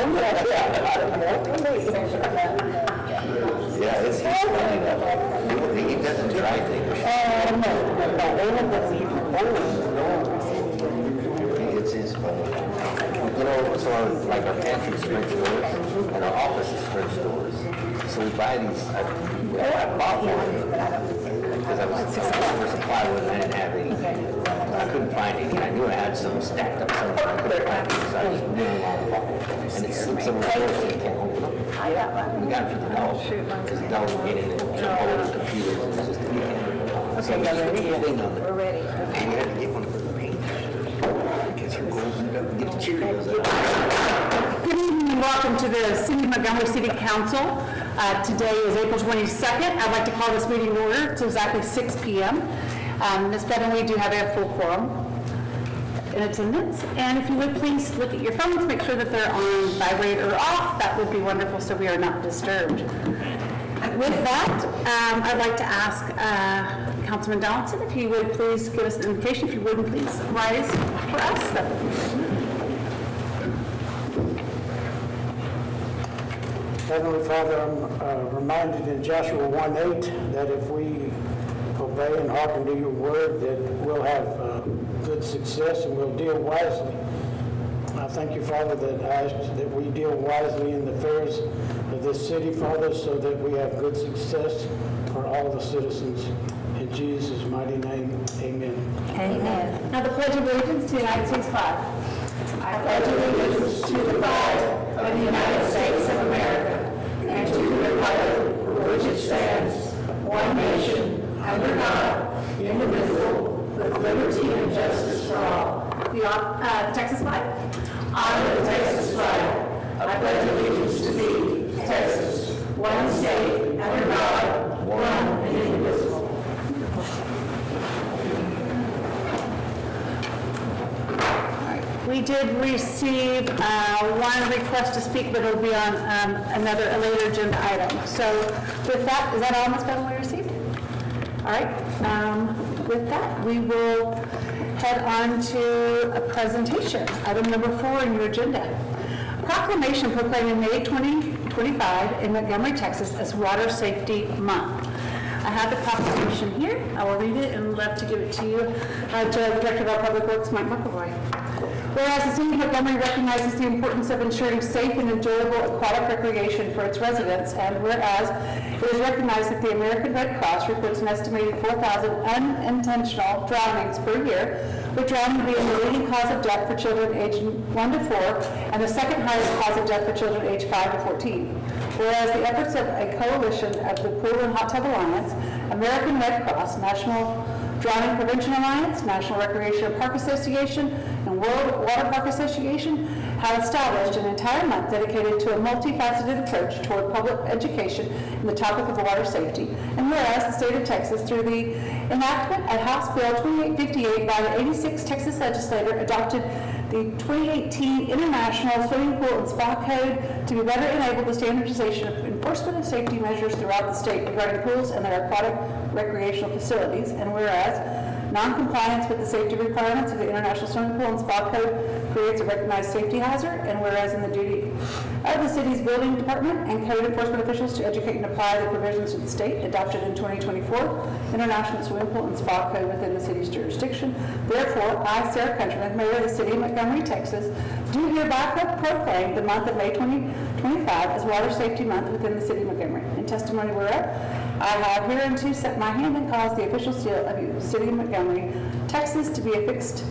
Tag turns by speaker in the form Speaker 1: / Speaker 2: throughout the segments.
Speaker 1: Yeah, it's his funny though. He doesn't try things. It's his funny. You know, so like our pantry's French doors and our office is French doors. So we buy these. I bought one because I was for supply with and I didn't have any. I couldn't find any. I knew I had some stacked up somewhere. I couldn't find any, so I just knew along the wall. And it slipped somewhere else and you can't open them. We got it for the dog because the dog would get in and jump all over the computers and it's just a weekend. So we just put the thing on there. And you had to get one for the paint. Because you're going up and get the Cheerios out.
Speaker 2: Good evening and welcome to the City of Montgomery City Council. Today is April 22nd. I'd like to call this meeting to order. It's exactly 6 p.m. Ms. Benton, we do have a full quorum in attendance. And if you would please look at your phones, make sure that they're on vibrate or off. That would be wonderful so we are not disturbed. With that, I'd like to ask Councilman Donaldson if he would please give us an invitation. If you wouldn't please rise for us. That would be great.
Speaker 3: Heavenly Father, I'm reminded in Joshua 1:8 that if we obey and hearken to your word, that we'll have good success and we'll deal wisely. I thank you, Father, that I ask that we deal wisely in the affairs of this city, Father, so that we have good success for all the citizens. In Jesus' mighty name, amen.
Speaker 2: Amen. Now the Pledge of Allegiance to the United States flag. I pledge allegiance to the flag of the United States of America and to the republic for which it stands, one nation, under God, indivisible, with liberty and justice for all. The Texas flag? Honor the Texas flag. I pledge allegiance to thee, Texas, one state, under God, one and indivisible. We did receive one request to speak, but it'll be on another later agenda item. So with that, is that all, Ms. Benton, we received? All right. With that, we will head on to a presentation. Item number 4 in your agenda. Proclamation proclaiming May 2025 in Montgomery, Texas as Water Safety Month. I have the proclamation here. I will read it and love to give it to you. To the Director of our Public Works, Mike McElroy. Whereas the City of Montgomery recognizes the importance of ensuring safe and enjoyable aquatic recreation for its residents, and whereas it is recognized that the American Red Cross reports an estimated 4,000 unintentional drownings per year, with drowning being the leading cause of death for children aged 1 to 4 and the second highest cause of death for children aged 5 to 14. Whereas the efforts of a coalition of the Pool and Hot Tub Alliance, American Red Cross, National Drowning Prevention Alliance, National Recreation Park Association, and World Water Park Association have established an entire month dedicated to a multifaceted approach toward public education in the topic of water safety. And whereas the state of Texas, through the enactment of House Bill 2858 by the 86th Texas legislature, adopted the 2018 International Swimming Pool and Spa Code to be better enable the standardization of enforcement of safety measures throughout the state regarding pools and their aquatic recreational facilities. And whereas non-compliance with the safety requirements of the International Swimming Pool and Spa Code creates a recognized safety hazard, and whereas in the duty of the city's building department and code enforcement officials to educate and apply the provisions of the state adopted in 2024 International Swimming Pool and Spa Code within the city's jurisdiction. Therefore, I, Sarah Countryman, Mayor of the City of Montgomery, Texas, do hereby proclaim the month of May 2025 as Water Safety Month within the City of Montgomery. In testimony whereof, I have hereunto set my hand and caused the official seal of the City of Montgomery, Texas, to be affixed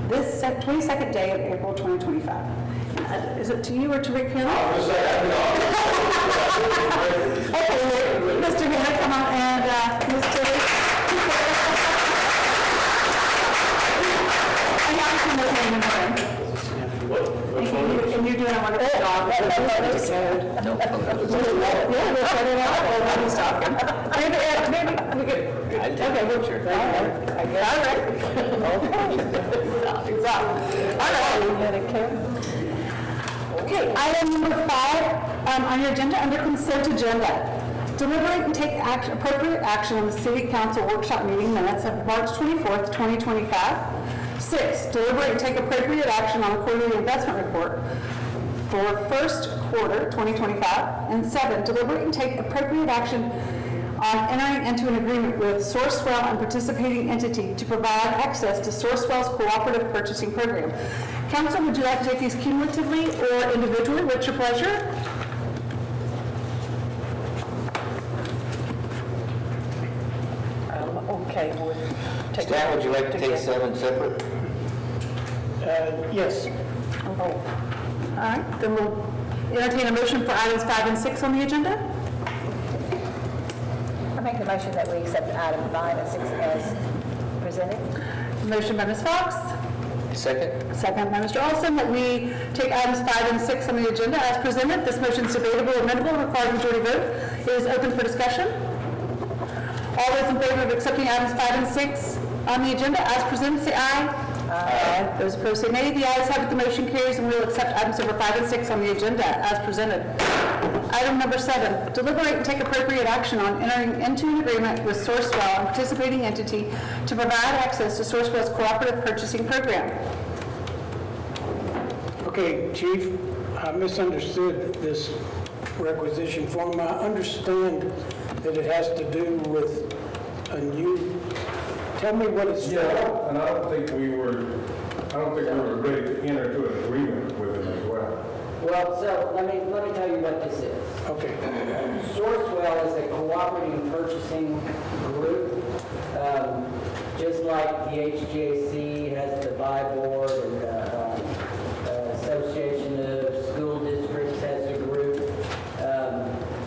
Speaker 2: this 22nd day of April 2025. Is it to you or to Rick Hill? Okay, Mr. Hill, come on, and Mr. I have to come with me in and you're doing a wonderful job. No photos. Yeah, we'll set it up while he's talking. Maybe we could. Okay, we'll sure. All right. Exactly. All right. Okay, item number 5 on your agenda, under consent agenda. Deliberate and take appropriate action on the City Council workshop meeting minutes of March 24th, 2025. 6, deliberate and take appropriate action on the quarterly investment report for first quarter 2025. And 7, deliberate and take appropriate action on entering into an agreement with Sourcewell and participating entity to provide access to Sourcewell's cooperative purchasing program. Council, would you like to take these cumulatively or individually? What's your pleasure?
Speaker 4: Okay, we'll take.
Speaker 1: Stan, would you like to take 7 separate?
Speaker 3: Yes.
Speaker 2: All right, then we'll entertain a motion for items 5 and 6 on the agenda.
Speaker 4: I make the motion that we accept item 5 and 6 as presented.
Speaker 2: Motion by Ms. Fox,
Speaker 1: Second?
Speaker 2: second by Mr. Olson, that we take items 5 and 6 on the agenda as presented. This motion is debatable, amendable, requires majority vote. It is open for discussion. All those in favor of accepting items 5 and 6 on the agenda as presented, say aye. Aye. Those opposed say nay. The ayes have it, the motion carries, and we will accept items number 5 and 6 on the agenda as presented. Item number 7, deliberate and take appropriate action on entering into an agreement with Sourcewell and participating entity to provide access to Sourcewell's cooperative purchasing program.
Speaker 3: Okay, Chief, I misunderstood this requisition form. I understand that it has to do with a new, tell me what it's for.
Speaker 5: Yeah, and I don't think we were ready to enter into an agreement with them as well.
Speaker 6: Well, so let me tell you what this is.
Speaker 3: Okay.
Speaker 6: Sourcewell is a cooperative purchasing group, just like the HGAC has the buy board and the Association of School Districts has a group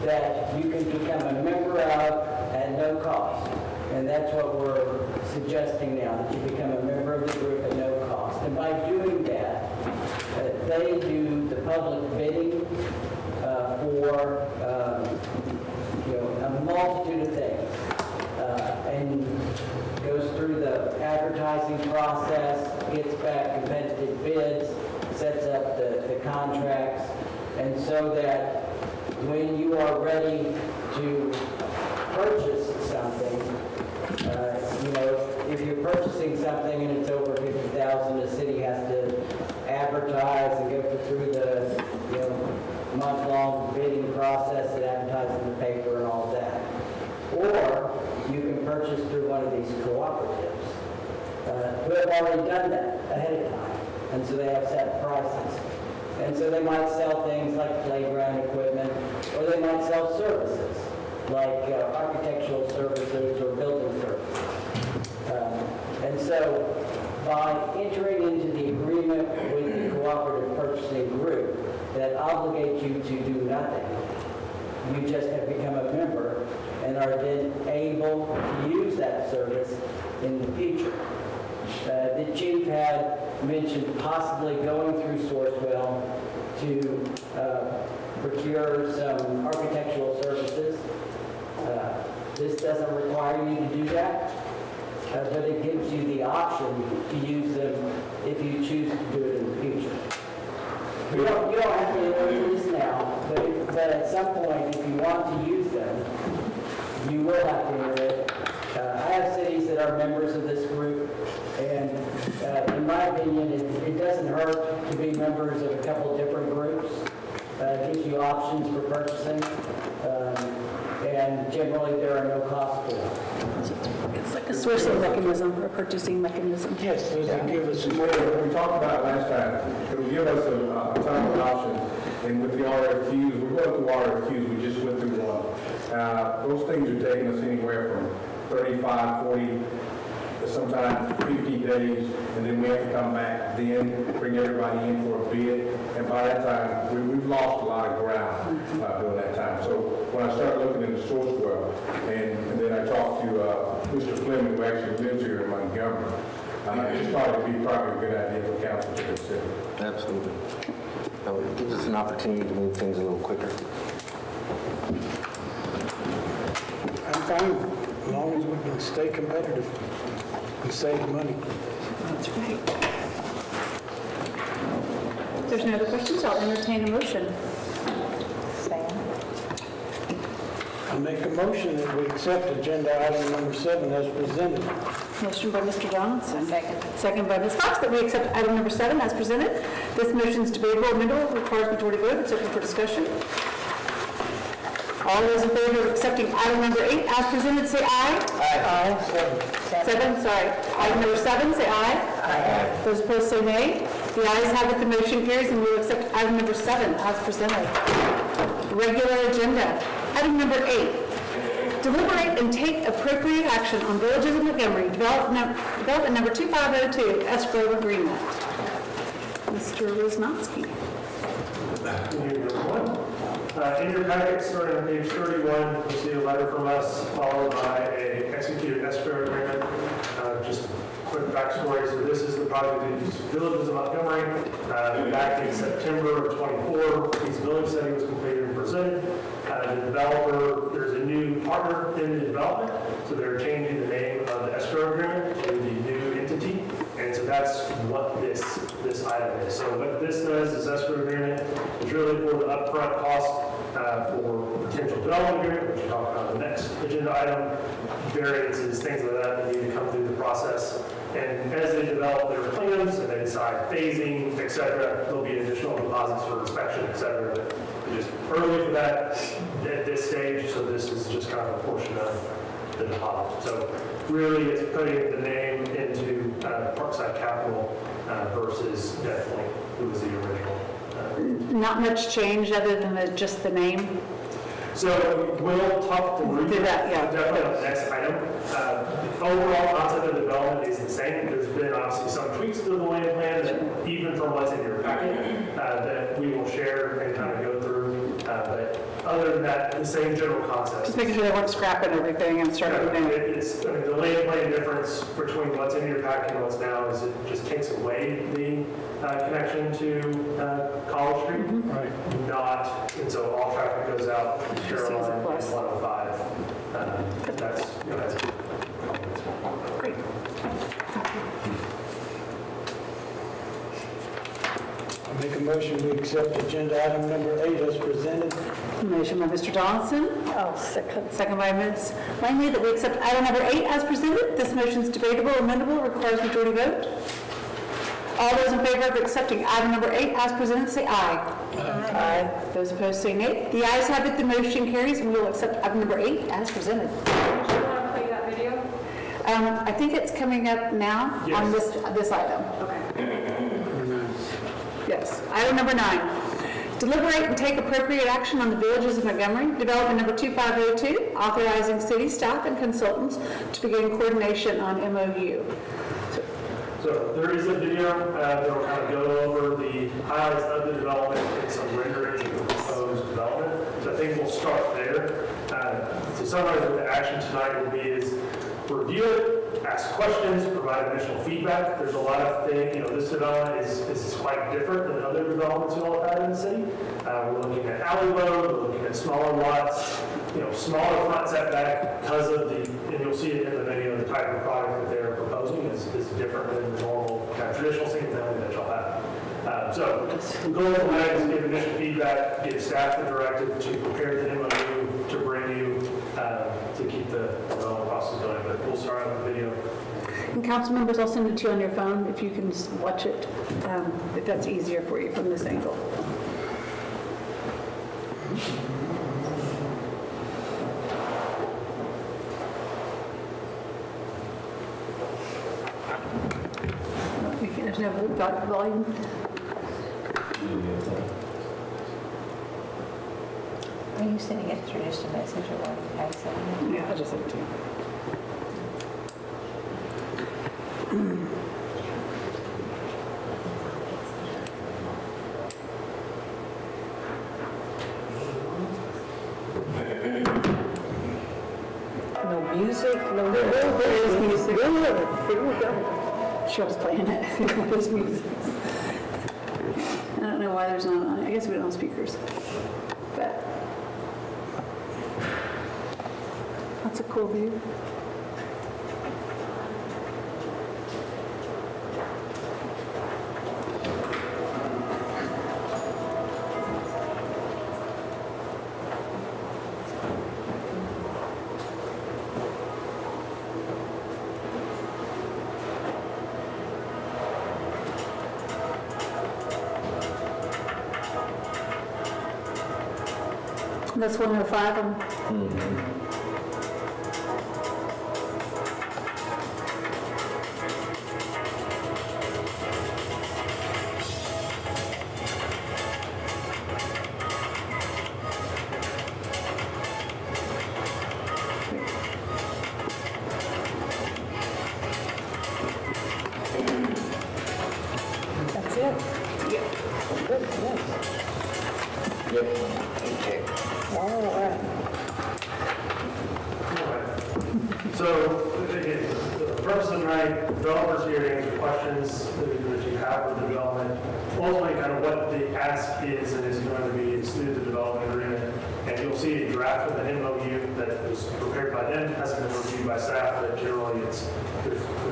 Speaker 6: that you can become a member of at no cost. And that's what we're suggesting now, that you become a member of the group at no cost. And by doing that, they do the public bidding for a multitude of things, and goes through the advertising process, gets back competitive bids, sets up the contracts, and so that when you are ready to purchase something, if you're purchasing something and it's over $50,000, the city has to advertise and go through the month-long bidding process and advertise in the paper and all that. Or you can purchase through one of these cooperatives who have already done that ahead of time, and so they have set prices. And so they might sell things like playground equipment, or they might sell services like architectural services or building services. And so by entering into the agreement with the cooperative purchasing group that obligates you to do nothing, you just have become a member and are then able to use that service in the future. The chief had mentioned possibly going through Sourcewell to procure some architectural services. This doesn't require you to do that, but it gives you the option to use them if you choose to do it in the future. You don't have to enter this now, but at some point, if you want to use them, you will have to enter it. I have cities that are members of this group, and in my opinion, it doesn't hurt to be members of a couple different groups. It gives you options for purchasing, and generally there are no costs for them.
Speaker 2: It's like a sourcing mechanism or a purchasing mechanism.
Speaker 3: Yes, does it give us
Speaker 5: We
Speaker 3: more?
Speaker 5: talked about it last time. It will give us a ton of options. And with the RFQs, we're going through RFQs, we just went through one. Those things are taking us anywhere from 35, 40, sometimes 50 days, and then we have to come back, then bring everybody in for a bid. And by that time, we've lost a lot of ground during that time. So when I started looking into Sourcewell, and then I talked to Mr. Fleming, who actually lives here in Montgomery, I just thought it'd be probably a good idea for council to consider.
Speaker 1: Absolutely. So it gives us an opportunity to move things a little quicker.
Speaker 3: I'm fine, as long as we can stay competitive and save money.
Speaker 2: That's right. If there's no other questions, I'll entertain a motion.
Speaker 4: Stan?
Speaker 3: I make a motion that we accept agenda item number 7 as presented.
Speaker 2: Motion by Mr. Johnson.
Speaker 4: Second.
Speaker 2: Second by Ms. Fox, that we accept item number 7 as presented. This motion is debatable, amendable, requires majority vote. It's open for discussion. All those in favor of accepting item number 8 as presented, say aye. Aye. 7, sorry. Item number 7, say aye. Aye. Those opposed, say nay. The ayes have it, the motion carries, and we will accept item number 7 as presented. Regular agenda. Item number 8. Deliberate and take appropriate action on Villages of Montgomery Development Number 2502 escrow agreement. Mr. Wisnowski.
Speaker 7: Good evening, everyone. In your packet, starting on page 31, you'll see a letter from us followed by an executed escrow agreement. Just quick backstory, so this is the project in Villages of Montgomery. Back in September of '24, feasibility study was completed and presented. The developer, there's a new partner in the development, so they're changing the name of the escrow agreement to the new entity. And so that's what this item is. So what this does, this escrow agreement, is really for the upfront cost for potential development agreement, which we'll talk about in the next agenda item, variances, things like that that need to come through the process. And as they develop their plans and they decide phasing, et cetera, there'll be additional deposits for inspection, et cetera. But just early for that at this stage, so this is just kind of a portion of the deposit. So really, it's putting the name into Parkside Capital versus Death Point, who was the original.
Speaker 2: Not much change other than just the name.
Speaker 7: So we'll talk through
Speaker 2: Do that, yeah.
Speaker 7: definitely on the next item. The overall concept of development is the same. There's been obviously some tweaks to the land plan, that even from what's in your packet, that we will share and kind of go through. But other than that, the same general concept.
Speaker 2: Just making sure they weren't scrapping everything and starting new.
Speaker 7: It's, I mean, the land plan difference between what's in your packet and what's now is it just takes away the connection to College Street.
Speaker 3: Right.
Speaker 7: Not, and so all traffic goes out Caroline and
Speaker 2: plus.
Speaker 7: 105. That's, that's
Speaker 2: Great.
Speaker 3: I make a motion we accept agenda item number 8 as presented.
Speaker 2: Motion by Mr. Johnson.
Speaker 4: Oh, second.
Speaker 2: Second by Ms. Langley, that we accept item number 8 as presented. This motion is debatable, amendable, requires majority vote. All those in favor of accepting item number 8 as presented, say aye. Aye. Those opposed, say nay. The ayes have it, the motion carries, and we will accept item number 8 as presented.
Speaker 8: Do you want to play that video?
Speaker 2: I think it's coming up now on this item.
Speaker 8: Okay.
Speaker 2: Yes. Item number 9. Deliberate and take appropriate action on the Villages of Montgomery Development Number 2502, authorizing city staff and consultants to begin coordination on MOU.
Speaker 7: So there is a video that will kind of go over the highlights of the development and some renderings of the proposed development. So I think we'll start there. To summarize what the action tonight will be is review it, ask questions, provide additional feedback. There's a lot of things, this development is quite different than other developments you all have had in the city. We're looking at alley load, we're looking at smaller lots, smaller front setback because of and you'll see it in the video, the type of product that they're proposing is different than the normal kind of traditional single family that y'all have. So the goal of tonight is to give initial feedback, give staff the directive to prepare the MOU to bring you to keep the development process going. But we'll start out with the video.
Speaker 2: And council members, I'll send it to you on your phone if you can just watch it, if that's easier for you from this angle. There's no volume.
Speaker 4: Are you sending it through just a message or what? Are you sending it?
Speaker 2: Yeah, I'll just send it to you.
Speaker 4: No music, no.
Speaker 2: There is music. Here we go. She was playing it. There's music. I don't know why there's not on. I guess we don't have speakers. But that's a cool view. That's 105.
Speaker 4: That's it? Good, good.
Speaker 1: Yep. Okay.
Speaker 4: All right.
Speaker 7: So, again, the purpose of tonight, developers here to answer questions that you have with the development. Ultimately, kind of what the ask is and is going to be is through the development agreement. And you'll see a draft of an MOU that was prepared by them, hasn't been reviewed by staff, but generally there's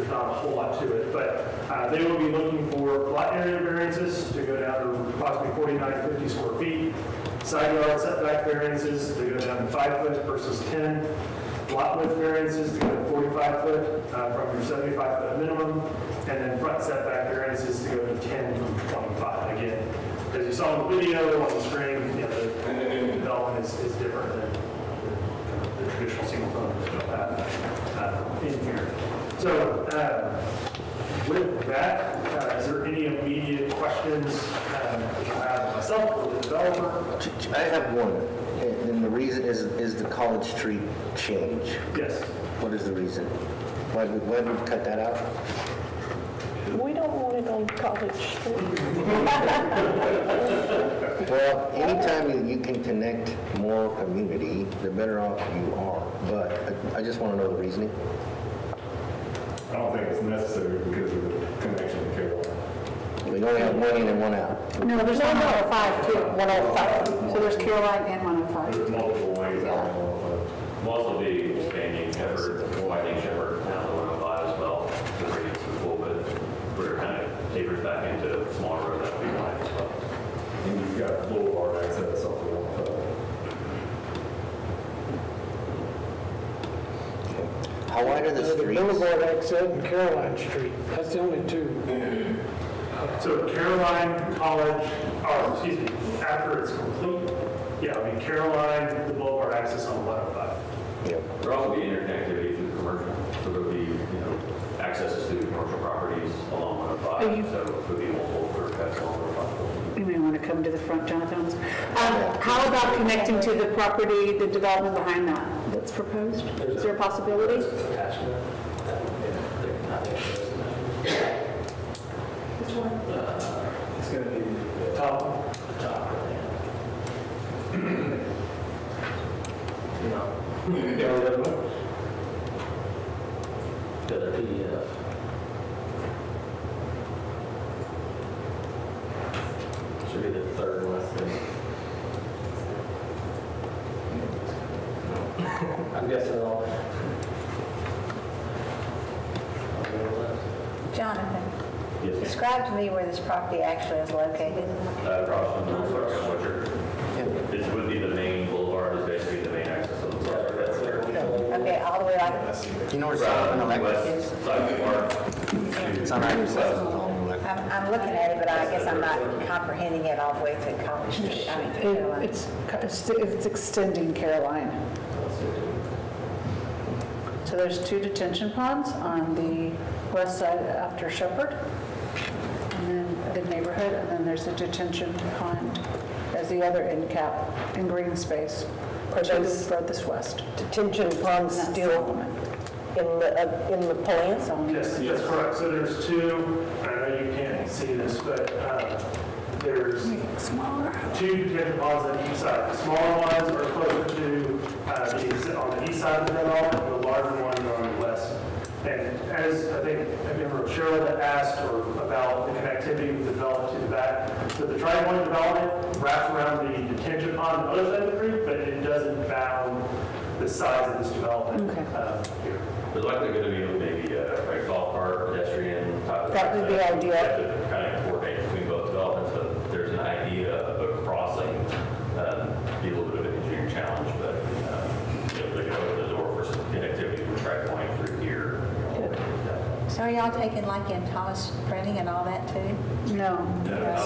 Speaker 7: not a whole lot to it. But they will be looking for lot area variances to go down to approximately 4950 square feet. Side yard setback variances to go down to 5 foot versus 10. Lot width variances to go to 45 foot from your 75 foot minimum, and then front setback variances to go to 10 from 25. Again, as you saw in the video on the screen, the development is different than the traditional single family that you'll have in here. So with that, is there any immediate questions that you have of myself or the developer?
Speaker 1: I have one, and the reason is the College Street change.
Speaker 7: Yes.
Speaker 1: What is the reason? Why did we cut that out?
Speaker 4: We don't want it on College Street.
Speaker 1: Well, anytime you can connect more community, the better off you are. But I just want to know the reasoning.
Speaker 5: I don't think it's necessary because of the connection to Carolina.
Speaker 1: We only have one in and one out.
Speaker 2: No, there's 105 too.
Speaker 4: 105.
Speaker 2: So there's Caroline and 105.
Speaker 5: There's multiple ways out of
Speaker 9: We'll also be expanding Shepherd, widening Shepherd down to 105 as well, to bring it to the full bit. We're kind of tapers back into a smaller road that we wide as well.
Speaker 5: And you've got boulevard access off the 105.
Speaker 1: How wide are the
Speaker 3: The
Speaker 1: streets?
Speaker 3: Boulevard exit and Caroline Street, that's the only two.
Speaker 7: So Caroline College, or excuse me, after it's complete, yeah, I mean Caroline, the boulevard access on 105.
Speaker 1: Yep.
Speaker 9: There'll also be interconnectivity through the commercial, so there'll be, accesses to commercial properties along 105, so there'll be multiple curb cuts along 105.
Speaker 2: You may want to come to the front, Jonathan. How about connecting to the property, the development behind that that's proposed? Is there a possibility?
Speaker 7: It's going to be the top.
Speaker 9: The other PDF. Should be the third one, I think. I'm guessing all.
Speaker 4: Jonathan,
Speaker 9: Yes, ma'am.
Speaker 4: describe to me where this property actually is located.
Speaker 9: Across from the Boulevard and Orchard. This would be the main boulevard, is basically the main access of the boulevard. That's there.
Speaker 4: Okay, all the way like,
Speaker 1: Do you know where Sullivan Electric is?
Speaker 9: West side boulevard.
Speaker 1: It's on I-7.
Speaker 4: I'm looking at it, but I guess I'm not comprehending it all the way to College Street. I mean, to Caroline.
Speaker 2: It's extending Caroline. So there's 2 detention ponds on the west side after Shepherd, and then the neighborhood, and then there's a detention pond as the other end cap in green space.
Speaker 10: Are
Speaker 2: to the
Speaker 10: those
Speaker 2: furthest west.
Speaker 10: detention ponds
Speaker 2: And that's
Speaker 10: still
Speaker 2: Solomon.
Speaker 10: in the plan?
Speaker 7: Yes, that's correct. So there's 2, I know you can't see this, but there's
Speaker 2: Smaller.
Speaker 7: 2 detention ponds on each side. The smaller ones are closer to on the east side of the development, the larger ones are on the west. And as I think, I remember Cheryl had asked about the connectivity with the development to the back. So the tri-point development wraps around the detention pond on the other side of the creek, but it doesn't bound the size of this development
Speaker 2: Okay.
Speaker 7: here.
Speaker 9: There's likely going to be maybe a golf cart, pedestrian type of.
Speaker 2: That would be
Speaker 9: access.
Speaker 2: ideal.
Speaker 9: We have to kind of coordinate between both developments, but there's an idea of a crossing, be a little bit of an engineering challenge, but they can open the door for some connectivity from track point through here.
Speaker 4: So are y'all taking like in Thomas Printing and all that too?
Speaker 2: No,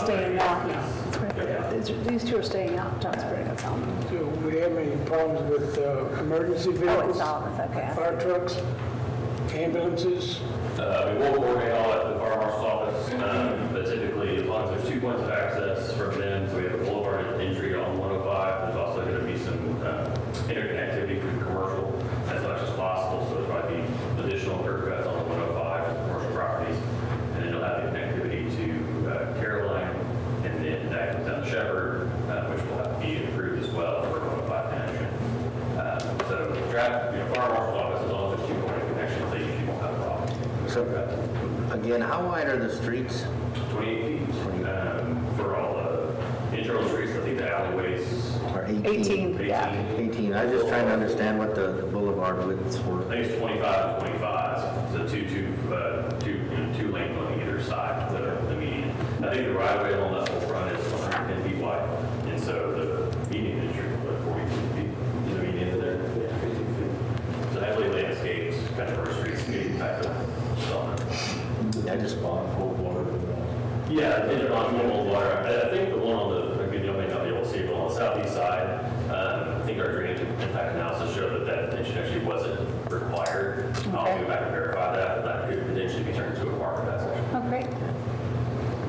Speaker 2: staying out. These two are staying out, John Spring and Solomon.
Speaker 3: So we have any problems with emergency
Speaker 4: Oh, it's
Speaker 3: vehicles?
Speaker 4: Solomon's, okay.
Speaker 3: Fire trucks, ambulances?
Speaker 9: We will coordinate all at the fire marshal's office, but typically, as long as there's 2 points of access from them, so we have a boulevard entry on 105, there's also going to be some interconnectivity through commercial as much as possible, so there's probably be additional curb cuts on the 105 and commercial properties, and then you'll have the connectivity to Caroline, and then that comes down to Shepherd, which will have to be improved as well for 105 connection. So, fire marshal's office, as long as there's 2 point of connections, they usually won't have a problem.
Speaker 1: So, again, how wide are the streets?
Speaker 9: 28 feet for all the internal streets. I think the alleyways
Speaker 1: Or
Speaker 2: 18, yeah.
Speaker 1: 18. I was just trying to understand what the boulevard widths
Speaker 9: I
Speaker 1: were.
Speaker 9: think it's 25 and 25, so two lanes on either side that are the median. I think the right of way along that whole front is 110 feet wide, and so the median is 40 feet. The median there, 50 feet. So heavily landscaped, kind of first streetscape type of development.
Speaker 1: I just bought full water.
Speaker 9: Yeah, it's on normal water. I think the one on the, maybe you may not be able to see it, but on the southeast side, I think our drainage impact analysis showed that attention actually wasn't required. I'll
Speaker 2: Okay.
Speaker 9: go back and verify that, but that could potentially be turned into a park of that section.
Speaker 2: Oh, great.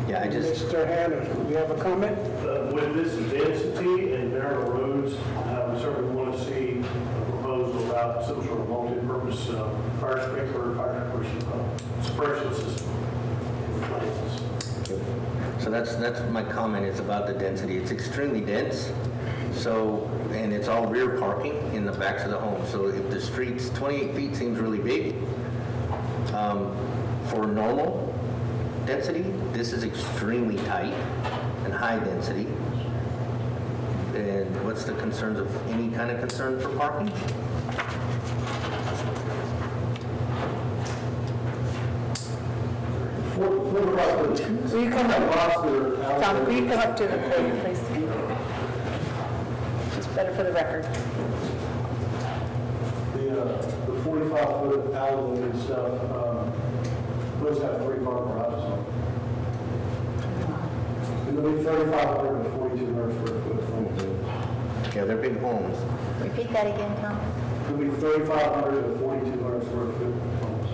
Speaker 1: Yeah, I just,
Speaker 3: Mr. Hannah, you have a comment?
Speaker 11: With this density and narrow roads, we certainly want to see a proposal about some sort of multi-purpose fire sprinkler, fire suppression system.
Speaker 1: so that's my comment is about the density. It's extremely dense. So, and it's all rear parking in the backs of the home. So if the streets, 28 feet seems really big. For normal density, this is extremely tight and high density. And what's the concerns of, any kind of concern for parking?
Speaker 2: Will you come up? Tom, will you come up to the podium, please? It's better for the record.
Speaker 11: The 45-foot alley and stuff, those have 3 car garages on them. And they'll be 3,500 to 4,200 square foot homes.
Speaker 1: Yeah, they're big homes.
Speaker 4: Repeat that again, Tom?
Speaker 11: It'll be 3,500 to 4,200 square foot homes.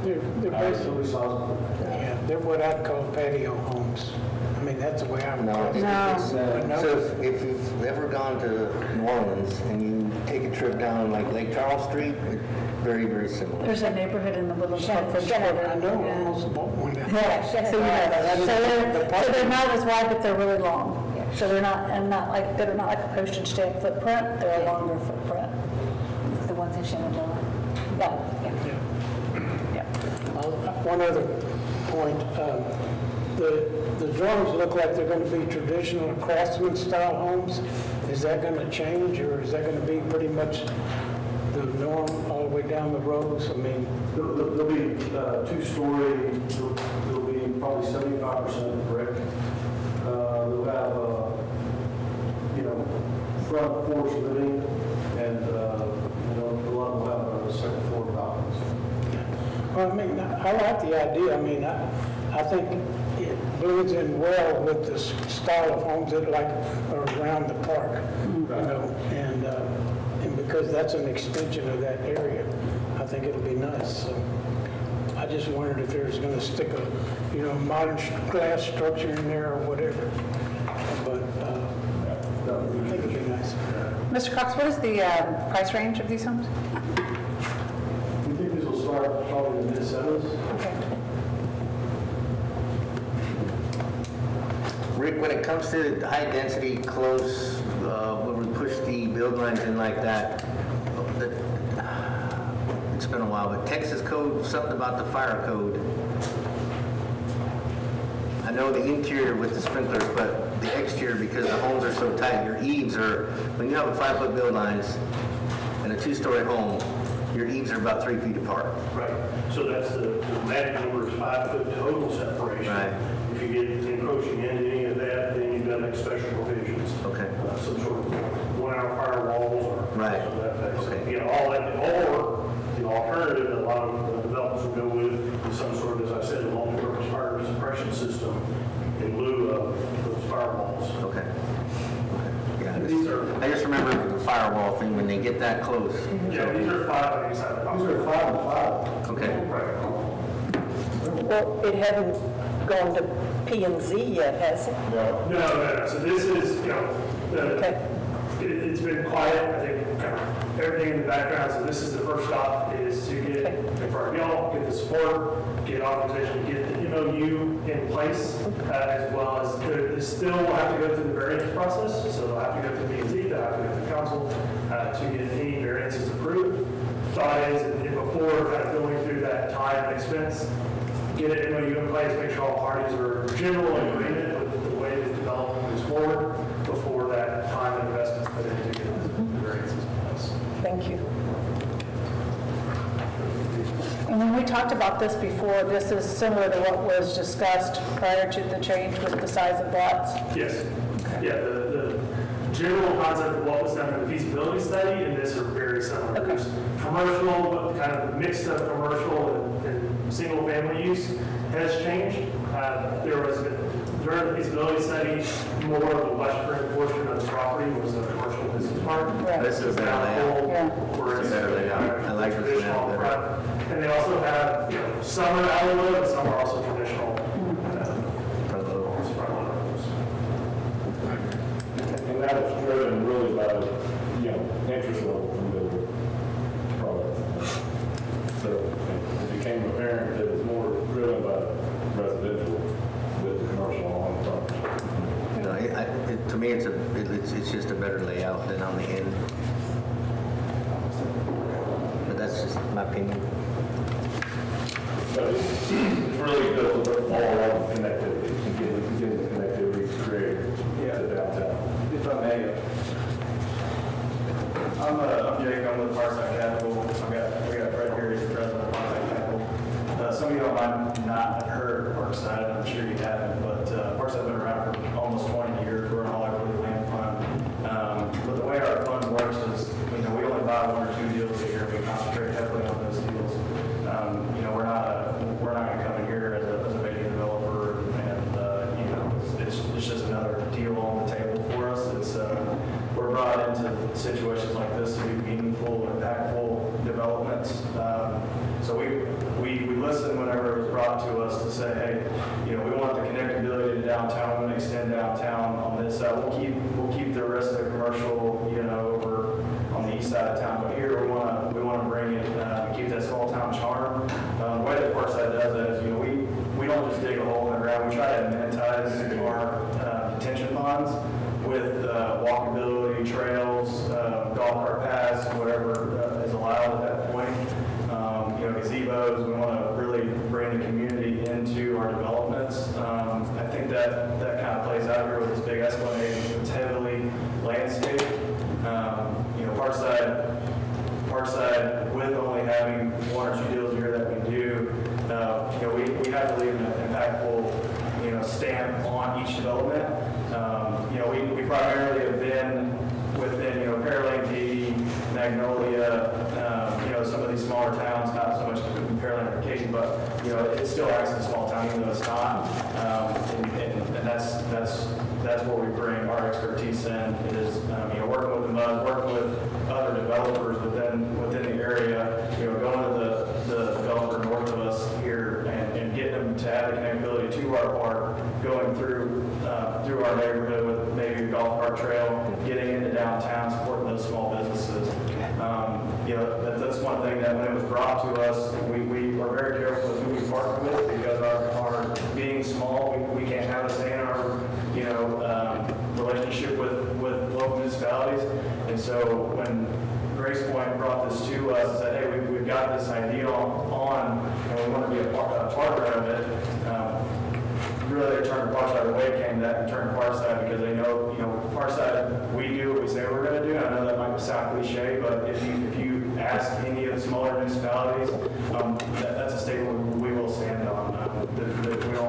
Speaker 3: They're basically,
Speaker 11: Absolutely sizable.
Speaker 3: yeah, they're what I'd call patio homes. I mean, that's the way I would
Speaker 1: No.
Speaker 3: call it.
Speaker 2: No.
Speaker 3: But no,
Speaker 1: So if you've ever gone to New Orleans and you take a trip down like Lake Charles Street, it's very, very similar.
Speaker 2: There's a neighborhood in the Woodlands called French
Speaker 3: I
Speaker 2: Quarter.
Speaker 3: know, I
Speaker 2: Yeah.
Speaker 3: almost bought one down.
Speaker 2: Yeah, so you know that. So they're not as wide, but they're really long. So they're not, and not like, they're not like a postage stamp footprint, they're a longer footprint.
Speaker 4: The ones in Shenandoah?
Speaker 2: Yeah, yeah.
Speaker 3: One other point, the drawings look like they're going to be traditional craftsman style homes. Is that going to change, or is that going to be pretty much the norm all the way down the roads? I mean,
Speaker 11: There'll be 2-story, there'll be probably 75% brick. They'll have, front porch living, and, a lot will have a second floor balconies.
Speaker 3: well, I mean, I like the idea. I mean, I think it blends in well with the style of homes that like are around the park, and because that's an extension of that area, I think it'll be nice. So I just wondered if there's going to stick a, modern glass structure in there or whatever. But I think it'd be nice.
Speaker 2: Mr. Cox, what is the price range of these homes?
Speaker 11: We think these will start probably in the mid-70s.
Speaker 2: Okay.
Speaker 1: Rick, when it comes to high density, close, when we push the build lines in like that, it's been a while, but Texas code, something about the fire code. I know the interior with the sprinklers, but the exterior, because the homes are so tight, your eaves are, when you have a 5-foot build lines and a 2-story home, your eaves are about 3 feet apart.
Speaker 11: Right. So that's the magic number is 5-foot total separation.
Speaker 1: Right.
Speaker 11: If you get encroaching into any of that, then you've got to make special provisions.
Speaker 1: Okay.
Speaker 11: Some sort of 1-hour firewalls or
Speaker 1: Right.
Speaker 11: something to that effect. So,
Speaker 1: Okay.
Speaker 11: all that, or the alternative that a lot of developers will go with is some sort of, as I said, a multi-purpose fire suppression system in lieu of those firewalls.
Speaker 1: Okay. Yeah,
Speaker 11: These are,
Speaker 1: I just remember the firewall thing when they get that close.
Speaker 11: yeah, these are 5 on each side of the property.
Speaker 3: These are 5 and 5.
Speaker 1: Okay.
Speaker 11: Right.
Speaker 10: Well, it hasn't gone to P and Z yet, has it?
Speaker 11: No. So this is,
Speaker 10: Okay.
Speaker 11: it's been quiet, I think, kind of everything in the background. So this is the first stop, is to get in front of y'all, get the support, get authorization, get the MOU in place, as well as they still will have to go through the variance process. So they'll have to go through P&Z, they'll have to go through council to get any variances approved. Thought is, and before kind of going through that time and expense, get an MOU in place, make sure all parties are in general agreement with the way the development moves forward before that time and investment put into getting the variances in place.
Speaker 10: Thank you.
Speaker 2: And when we talked about this before, this is similar to what was discussed prior to the change with the size of lots?
Speaker 11: Yes. Yeah, the general concept of what was done in the feasibility study and this are very similar.
Speaker 2: Okay.
Speaker 11: There's commercial, but kind of mix of commercial and single family use has changed. There was, during the feasibility study, more of the western portion of the property was a commercial business park.
Speaker 2: Right.
Speaker 1: This is a better layout.
Speaker 2: Yeah.
Speaker 11: Whereas
Speaker 1: It's a better layout. I like this
Speaker 11: traditional
Speaker 1: layout better.
Speaker 11: front. And they also have, some are alleyway, and some are also traditional.
Speaker 1: Front load.
Speaker 11: Front loads.
Speaker 12: And that is driven really by, interest level from the product. So it became apparent that it was more driven by residential with the commercial on the front.
Speaker 1: No, to me, it's just a better layout than on the end. But that's just my opinion.
Speaker 12: But it's really built for all around connectivity, and getting the connectivity created to downtown.
Speaker 13: If I may, I'm Jake, I'm with Parkside Capital. We got Fred here, he's the president of Parkside Capital. Some of y'all might not have heard of Parkside, I'm sure you haven't, but Parkside's been around for almost 20 years. We're an all-equity land fund. But the way our fund works is, we only buy 1 or 2 deals a year. We concentrate heavily on those deals. We're not going to come in here as a baby developer and it's just another deal on the table for us. We're brought into situations like this to be meaningful, impactful developments. So we listened whenever it was brought to us to say, hey, we want the connectability to downtown, we want to extend downtown on this side. We'll keep the rest of the commercial, over on the east side of town. But here we want to bring it, keep that small town charm. The way that Parkside does that is, we don't just dig a hole in the ground. We try to amenize our detention ponds with walkability trails, golf cart paths, whatever is allowed at that point. Gazebos, we want to really bring the community into our developments. I think that kind of plays out here with this big Esplanade. It's heavily landscaped. Parkside, with only having 1 or 2 deals a year that we do, we have to leave an impactful, stamp on each development. We primarily have been within, Pearland, Katy, Magnolia, some of these smaller towns, not so much Pearland or Katy, but, it still acts as a small town, even though it's not. And that's where we bring our expertise in, is, working with the MUD, working with other developers within the area, going to the developer north of us here and getting them to have the connectivity to our park, going through our neighborhood with maybe a golf cart trail, getting into downtown, supporting those small businesses. That's one thing that when it was brought to us, we were very careful with who we partner with, because our being small, we can't have a say in our relationship with local municipalities. And so when Grace Point brought this to us and said, hey, we've got this idea on and we want to be a partner of it, really they turned Parkside away came that and turned Parkside because they know, Parkside, we do what we say we're going to do. I know that might sound cliche, but if you ask any of the smaller municipalities, that's a statement we will stand on.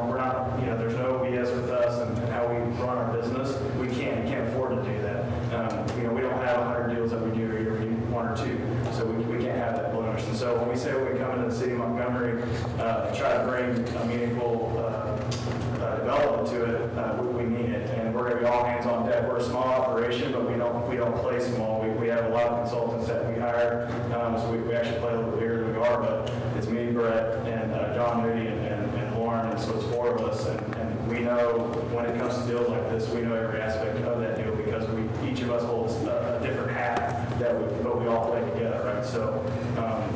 Speaker 13: We're not, there's no BS with us and how we run our business. We can't afford to do that. We don't have 100 deals that we do a year, we do 1 or 2. So we can't have that blemish. And so when we say we come into the city of Montgomery, try to bring a meaningful development to it, we mean it. And we're a small operation, but we don't play small. We have a lot of consultants that we hire, so we actually play a little bit bigger than we are, but it's me, Brett, and John Moody, and Lauren, and so it's 4 of us, and we know when it comes to deals like this, we know every aspect of that deal because each of us holds a different hat but we all play together, right? So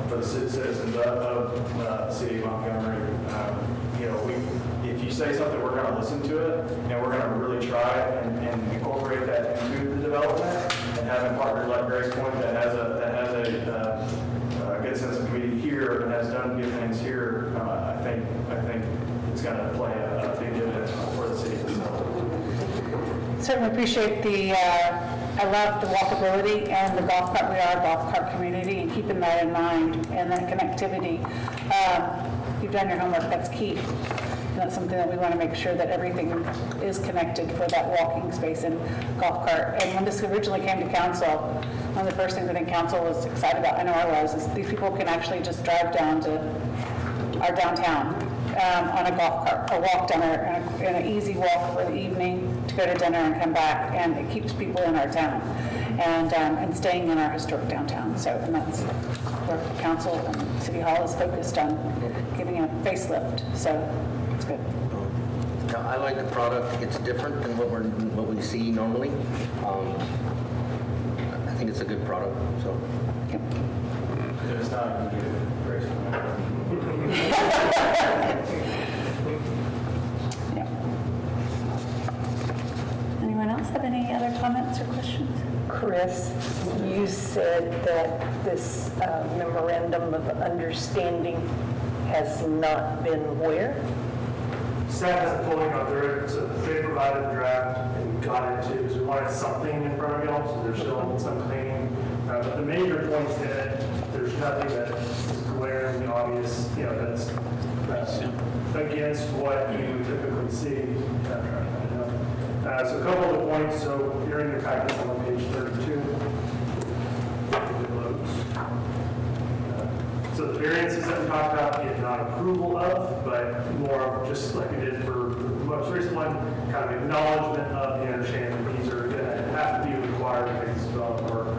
Speaker 13: for the citizens of the city of Montgomery, if you say something, we're going to listen to it, and we're going to really try and incorporate that into the development, and having partners like Grace Point that has a good sense of community here and has done good things here, I think it's going to play a big dividend for the city.
Speaker 2: Certainly appreciate I love the walkability and the golf cart. We are a golf cart community, and keeping that in mind, and that connectivity. You've done your homework, that's key. And that's something that we want to make sure that everything is connected for that walking space and golf cart. And when this originally came to council, one of the first things I think council was excited about, I know I was, is these people can actually just drive down to our downtown on a golf cart, or walk down there in an easy walk for the evening to go to dinner and come back, and it keeps people in our town and staying in our historic downtown. So, and that's where council and city hall is focused on giving a facelift. So it's good.
Speaker 1: No, I like the product. It's different than what we see normally. I think it's a good product. So.
Speaker 2: Yep.
Speaker 13: If it's not, you can get it. Grace.
Speaker 2: Yeah. Anyone else have any other comments or questions?
Speaker 10: Chris, you said that this memorandum of understanding has not been where?
Speaker 11: Staff hasn't fully gone through it, so they provided the draft and got it too, because we wanted something in front of y'all, so there's still some cleaning. But the major points in it, there's nothing that is glaringly obvious, that's against what you typically see. So a couple of the points, so you're in your package on page 32. So the variances that we talked about, get not approval of, but more of just like we did for the most recent one, kind of acknowledgement of the understanding that these are going to have to be required to make this development work.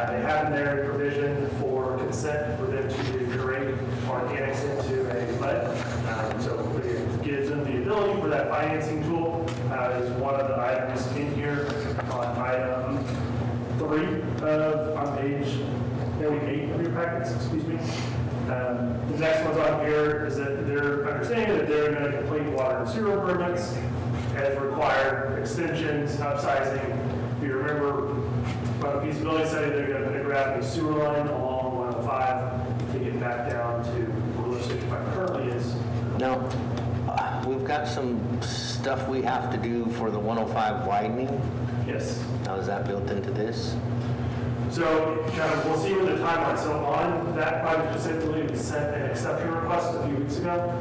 Speaker 11: They have in there a provision for consent for them to curate or annex into a LED. So it gives them the ability for that financing tool. Is one of the items in here on item 3 on page 48 of your packets, excuse me. The next one's on here is that they're understanding that they're going to complete water and sewer improvements as required, extensions, upsizing. If you remember, by the feasibility study, they're going to put a gravity sewer line along 105 to get back down to where the 65 currently is.
Speaker 1: Now, we've got some stuff we have to do for the 105 widening.
Speaker 11: Yes.
Speaker 1: Now, is that built into this?
Speaker 11: So kind of, we'll see with the timeline. So on that project specifically, we sent an exception request a few weeks ago,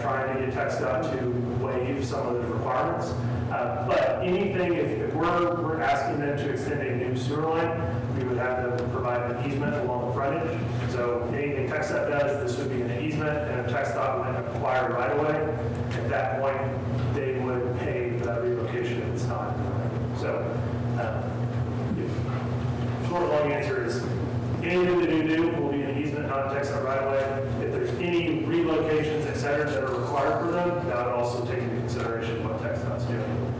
Speaker 11: trying to get TxDOT to waive some of the requirements. But anything, if we're asking them to extend a new sewer line, we would have them provide an easement along the frontage. So anything TxDOT does, this would be an easement, and if TxDOT would acquire right away, at that point, they would pay for that relocation if it's not. So, short and long answer is anything that you do will be an easement, not a TxDOT right away. If there's any relocations, et cetera, that are required for them, that would also take into consideration what TxDOT's doing.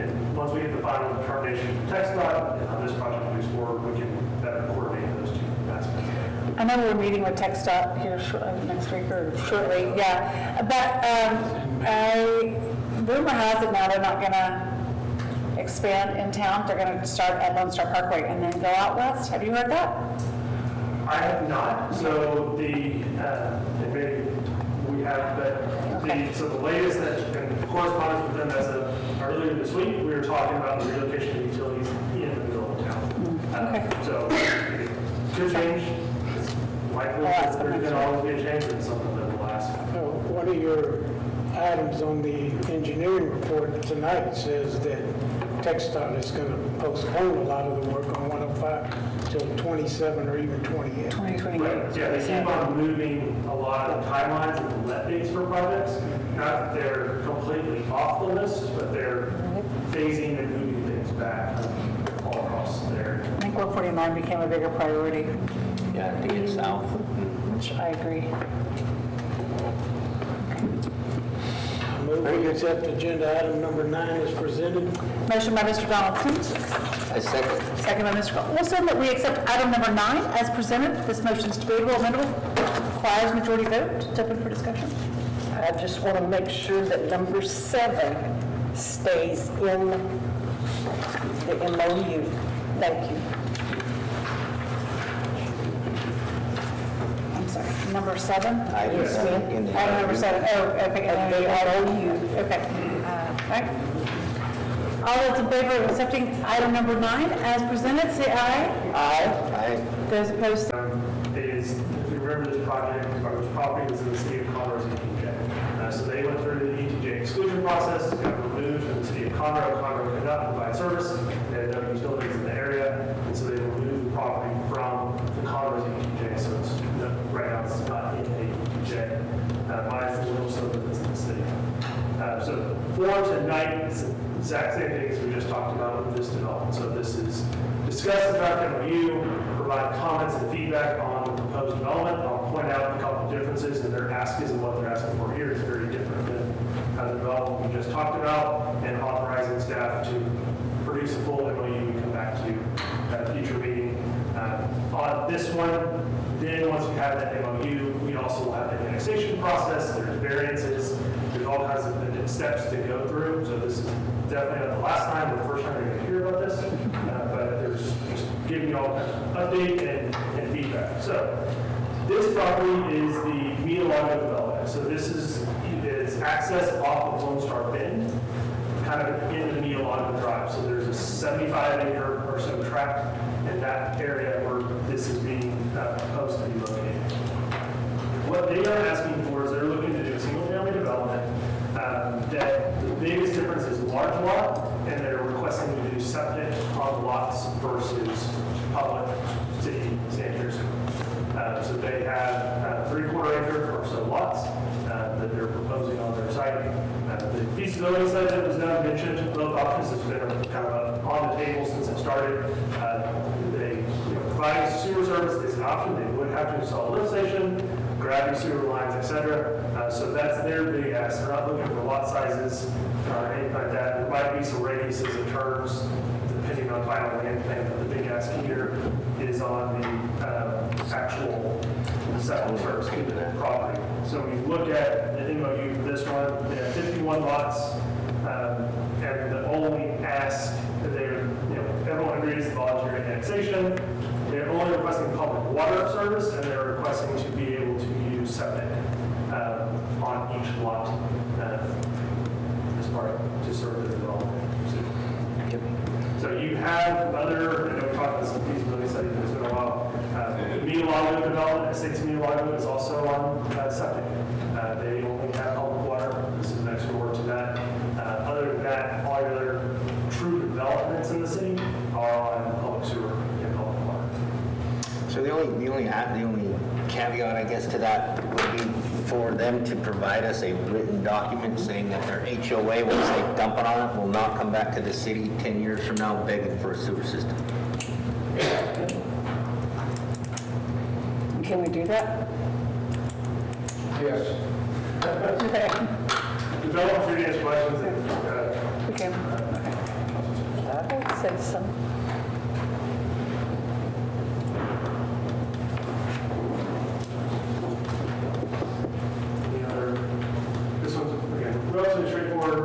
Speaker 11: And once we get the final determination from TxDOT and how this project moves forward, we can better coordinate those two aspects.
Speaker 2: I know we're meeting with TxDOT here next week or shortly, yeah. But rumor has it now they're not going to expand in town. They're going to start at Lone Star Parkway and then go out west. Have you heard that?
Speaker 11: I have not. So maybe we have, but so the latest that in correspondence with them as of earlier this week, we were talking about the relocation of utilities in the middle of town.
Speaker 2: Okay.
Speaker 11: So it could change. It's likely that there's going to always be a change, but it's something that will last.
Speaker 3: One of your items on the engineering report tonight says that TxDOT is going to postpone a lot of the work on 105 till 27 or even 28.
Speaker 2: 2028.
Speaker 11: Right. Yeah, they keep on moving a lot of timelines and let dates for projects. Not that they're completely off the list, but they're phasing and moving things back.
Speaker 2: 29 became a bigger priority,
Speaker 1: Yeah, to get south.
Speaker 2: which I agree.
Speaker 3: Move we accept agenda item number 9 as presented.
Speaker 2: Motion by Mr. Donaldson,
Speaker 1: I second.
Speaker 2: second by Mr. Olson, that we accept item number 9 as presented. This motion is debatable, amendable, requires majority vote. It's open for discussion.
Speaker 10: I just want to make sure that number 7 stays in the MOU. Thank you.
Speaker 2: I'm sorry, number 7?
Speaker 1: Item 7 in the.
Speaker 2: Item number 7, oh, okay.
Speaker 10: And the MOU.
Speaker 2: Okay. All right. All those in favor of accepting item number 9 as presented, say aye.
Speaker 1: Aye.
Speaker 2: Those opposed, say
Speaker 11: Is, if you remember this project, or this property was in the city of Conroe's ETJ. So they went through the ETJ exclusion process, got removed from the city of Conroe. Conroe could not provide service. They had no utilities in the area, and so they removed the property from the Conroe's ETJ. So it's, right now it's not in the ETJ. Mine's a little so that it's in the city. So for tonight, it's the exact same thing as we just talked about with this development. So this is discuss the draft MOU, provide comments and feedback on the proposed development. I'll point out a couple differences, and their ask is and what they're asking for here is very different than the development we just talked about, and authorizing staff to produce a full MOU and come back to at a future meeting. On this one, then once we have that MOU, we also will have the annexation process. There's variances. There's all kinds of steps to go through. So this is definitely not the last time or the first time you're going to hear about this, but there's just giving you all kind of update and feedback. So this property is the Meadowlago development. So this is access off of Lone Star Bend, kind of in the Meadowlago Drive. So there's a 75-acre or so tract in that area where this is being proposed to be located. What they are asking for is they're looking to do a single-family development that the biggest difference is large lot, and they're requesting to do septic on lots versus public city sanitary sewer. So they have 3/4 acre or so lots that they're proposing on their site. The feasibility study that was done mentioned both options has been kind of on the table since it started. Providing sewer service is an option. They would have to install a lift station, gravity sewer lines, etc. So that's their big ask. They're not looking for lot sizes or anything like that. There might be some radiuses and turns depending on final land plan, but the big ask here is on the actual septic service to the property. So when you look at the MOU for this one, they have 51 lots, and the only ask that they're, everyone agrees is voluntary annexation. They're only requesting public water service, and they're requesting to be able to use septic on each lot as part to serve the development. So you have other, I know we talked about some feasibility study, but it's been a while. The Meadowlago development, Estates Meadowlago is also on septic. They only have public water. This is next door to that. Other than that, all your other true developments in the city are on public sewer and public water.
Speaker 1: So the only caveat, I guess, to that would be for them to provide us a written document saying that their HOA, once they dump it on it, will not come back to the city 10 years from now begging for a sewer system.
Speaker 2: can we do that?
Speaker 5: Yes.
Speaker 2: Okay.
Speaker 11: Develop your answer questions.
Speaker 2: Okay.
Speaker 10: I would say so.
Speaker 11: This one's, again, relatively straightforward,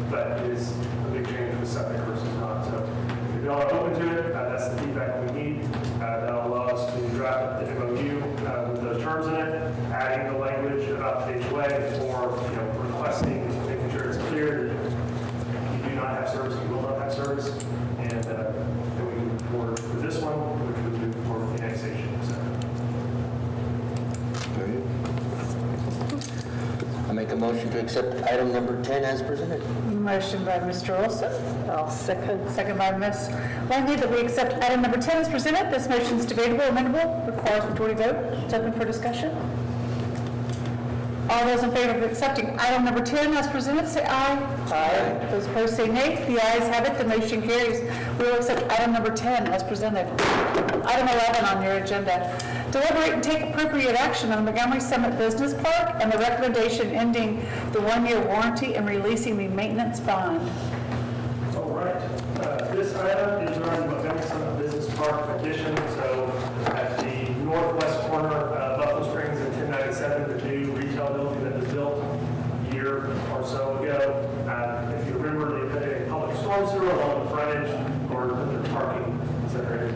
Speaker 11: but it is a big change with septic versus not. So if y'all are open to it, that's the feedback we need. That'll allow us to draft the MOU with those terms in it, adding the language about the HOA for, requesting, making sure it's clear that you do not have service, you will not have service, and then we can move forward for this one, which would move forward for the annexation, etc.
Speaker 1: I make a motion to accept item number 10 as presented.
Speaker 2: Motion by Mr. Olson.
Speaker 10: I'll second.
Speaker 2: Second by Ms. Langley that we accept item number 10 as presented. This motion is debatable, amendable, requires majority vote. It's open for discussion. All those in favor of accepting item number 10 as presented, say aye. Aye. Those opposed say nay. The ayes have it, the motion carries. We will accept item number 10 as presented. Item 11 on your agenda. Deliberate and take appropriate action on Montgomery Summit Business Park and the recommendation ending the one-year warranty and releasing the maintenance bond.
Speaker 11: All right. This item is around the Montgomery Summit Business Park addition. So at the northwest corner of Buffalo Springs in 1097, the new retail building that was built a year or so ago. If you remember, they put a public storm sewer along the frontage or the parking center.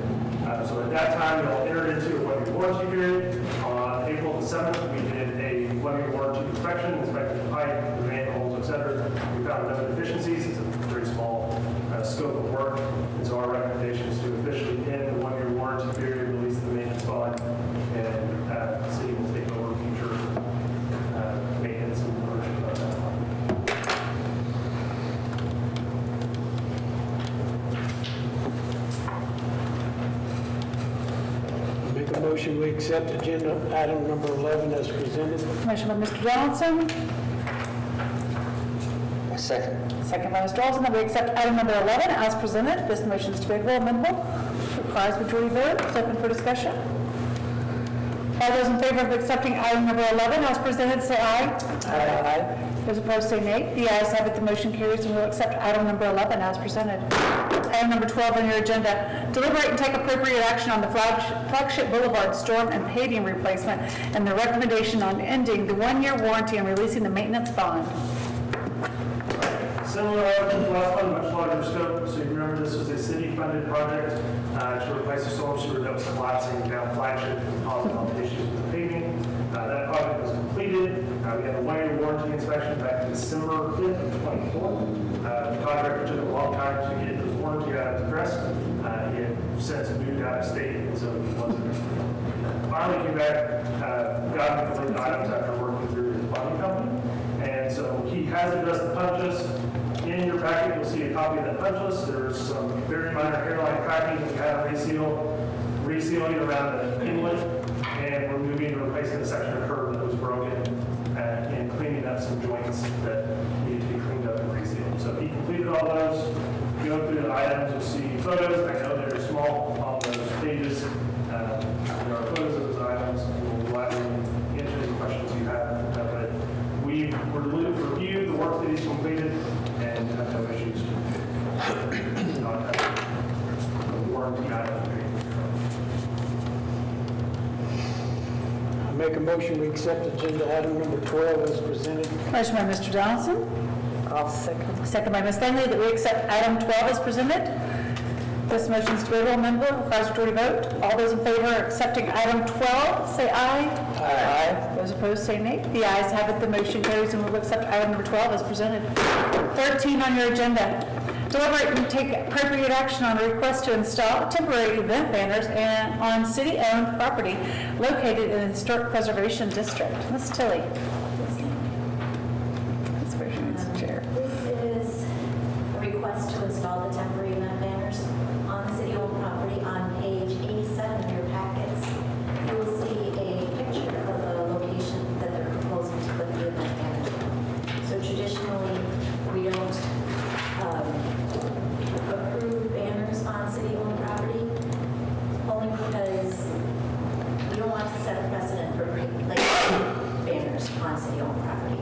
Speaker 11: So at that time, we all entered into a one-year warranty period. On April the 7th, we did a one-year warranty inspection, inspected the pipe, the manholes, et cetera. We found no deficiencies. It's a very small scope of work. And so our recommendation is to officially end the one-year warranty period, release the maintenance bond, and the city will take over future maintenance and ownership of that bond.
Speaker 3: Make a motion, we accept agenda item number 11 as presented.
Speaker 2: Motion by Mr. Donaldson,
Speaker 1: Second.
Speaker 2: second by Mr. Olson, that we accept item number 11 as presented. This motion is debatable, amendable, requires majority vote. It's open for discussion. All those in favor of accepting item number 11 as presented, say aye. Aye. Those opposed, say nay. The ayes have it, the motion carries, and we'll accept item number 11 as presented. Item number 12 on your agenda, deliberate and take appropriate action on the Flagship Boulevard storm and paving replacement and the recommendation on ending the one-year warranty and releasing the maintenance bond.
Speaker 11: Similar to the last one, much larger scope. So you remember this was a city-funded project to replace a storm sewer that was collapsing down Flagship and causing all the issues with the paving. That project was completed. We had a one-year warranty inspection back in December 5th of 24. The contractor took a long time to get his warranty items addressed. He had since moved out of state, and so he wasn't. Finally came back, got the items after working through his bonding company. And so he has addressed the punch list. In your packet, you'll see a copy of that punch list. There's some very minor hairline cracking that we had resealing around the inlet, and removing and replacing the section of curb that was broken, and cleaning up some joints that needed to be cleaned up and resealed. So he completed all those. Go through the items, you'll see photos. I know they're small on those pages. There are photos of those items. We'll gladly answer any questions you have. But we've reviewed the work that he's completed and have no issues. Not having warranty items.
Speaker 3: I make a motion, we accept agenda item number 12 as presented.
Speaker 2: Motion by Mr. Donaldson,
Speaker 10: I'll second.
Speaker 2: second by Ms. Stanley, that we accept item 12 as presented. This motion is debatable, amendable, requires majority vote. All those in favor of accepting item 12, say aye. Aye. Those opposed, say nay. The ayes have it, the motion carries, and we will accept item number 12 as presented. 13 on your agenda. Deliberate and take appropriate action on a request to install temporary event banners on city-owned property located in the Historic Preservation District. Ms. Tilly. Ms. Fisher needs a chair.
Speaker 14: This is a request to install the temporary event banners on the city-owned property. On page 87 of your packets, you will see a picture of the location that they're proposing to put the event banners. So traditionally, we don't approve banners on city-owned property, only because you don't want to set a precedent for banners on city-owned property.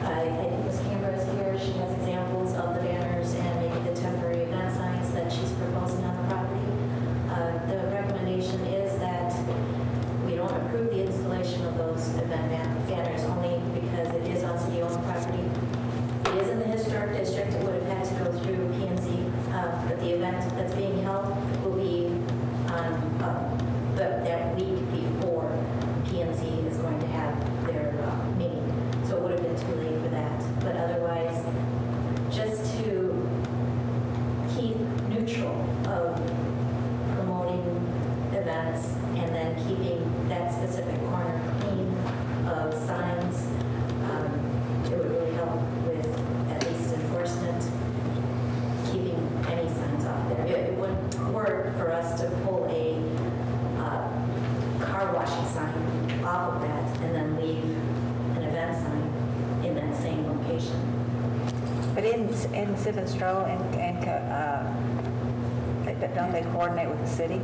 Speaker 14: I think Ms. Canberra is here. She has examples of the banners and maybe the temporary event signs that she's proposing on the property. The recommendation is that we don't approve the installation of those event banners only because it is on city-owned property. It is in the historic district. It would have had to go through P&Z, but the event that's being held will be on that week before P&Z is going to have their meeting. So it would have been too late for that. But otherwise, just to keep neutral of promoting events and then keeping that specific corner clean of signs, it would really help with at least enforcement, keeping any signs off there. It wouldn't work for us to pull a car washing sign off of that and then leave
Speaker 4: Isn't Sip and Stroll don't they coordinate with the city?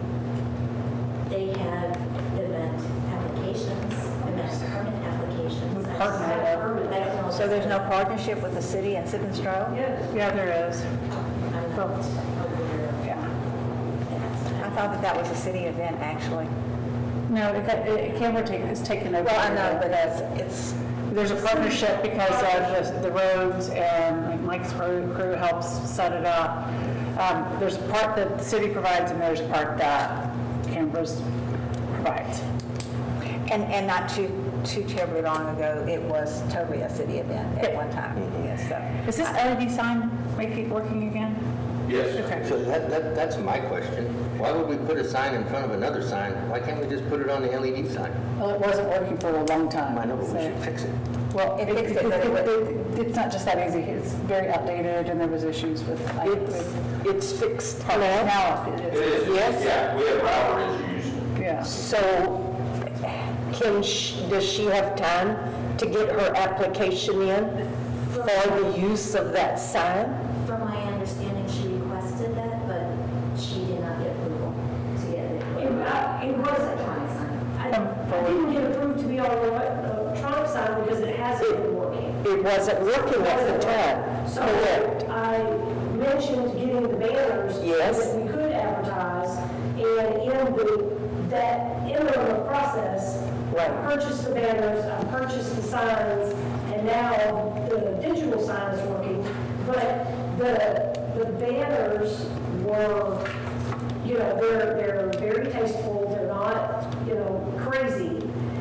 Speaker 14: They have event applications, event permit applications. I don't know.
Speaker 4: So there's no partnership with the city and Sip and Stroll?
Speaker 2: Yeah, there is.
Speaker 14: I'm not aware of
Speaker 2: Yeah.
Speaker 4: I thought that was a city event, actually.
Speaker 2: No, it's taken over.
Speaker 4: Well, I know, but
Speaker 2: There's a partnership because of the roads and like Mike's crew helps set it up. There's a part that the city provides and there's a part that Canberra's provides.
Speaker 4: And not too terribly long ago, it was totally a city event at one time. Yes, so.
Speaker 2: Is this LED sign working again?
Speaker 1: Yes.
Speaker 2: Okay.
Speaker 1: So that's my question. Why would we put a sign in front of another sign? Why can't we just put it on the LED sign?
Speaker 2: Well, it wasn't working for a long time.
Speaker 1: I know, but we
Speaker 2: so-
Speaker 1: should fix it.
Speaker 2: Well,
Speaker 4: It fixed it, but
Speaker 2: it's not just that easy. It's very outdated and there was issues with.
Speaker 10: It's fixed now.
Speaker 2: Now it
Speaker 9: It
Speaker 2: is.
Speaker 9: is,
Speaker 10: Yes.
Speaker 9: yeah, we have router issues.
Speaker 2: Yeah.
Speaker 10: So does she have time to get her application in for the use of that sign?
Speaker 14: From my understanding, she requested that, but she did not get approval to get it.
Speaker 11: It wasn't. I didn't get approved to be on the electronic sign because it hasn't been working.
Speaker 10: It wasn't working at the time.
Speaker 11: So
Speaker 10: Correct.
Speaker 11: I mentioned getting the banners so
Speaker 10: Yes.
Speaker 11: that we could advertise, and in that interim process, I
Speaker 10: Right.
Speaker 11: purchased the banners, I purchased the signs, and now the digital sign is working. But the banners were, they're very tasteful, they're not, crazy.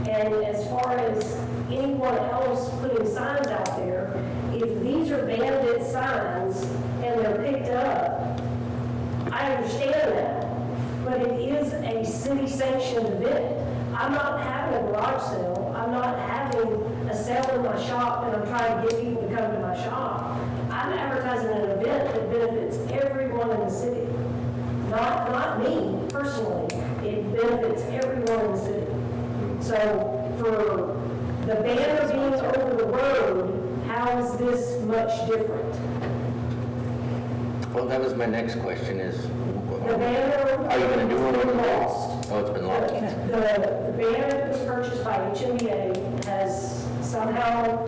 Speaker 11: And as far as anyone else putting signs out there, if these are bandit signs and they're picked up, I understand that, but it is a city-sanctioned event. I'm not having a garage sale, I'm not having a sale in my shop, and I'm trying to get people to come to my shop. I'm advertising an event that benefits everyone in the city. Not me personally, it benefits everyone in the city. So for the banner being over the road, how is this much different?
Speaker 1: Well, that was my next question is,
Speaker 11: The banner.
Speaker 1: are you going to do one
Speaker 11: has
Speaker 1: on
Speaker 11: been
Speaker 1: the
Speaker 11: lost.
Speaker 1: Oh, it's been lost.
Speaker 11: The banner that was purchased by HMBA has somehow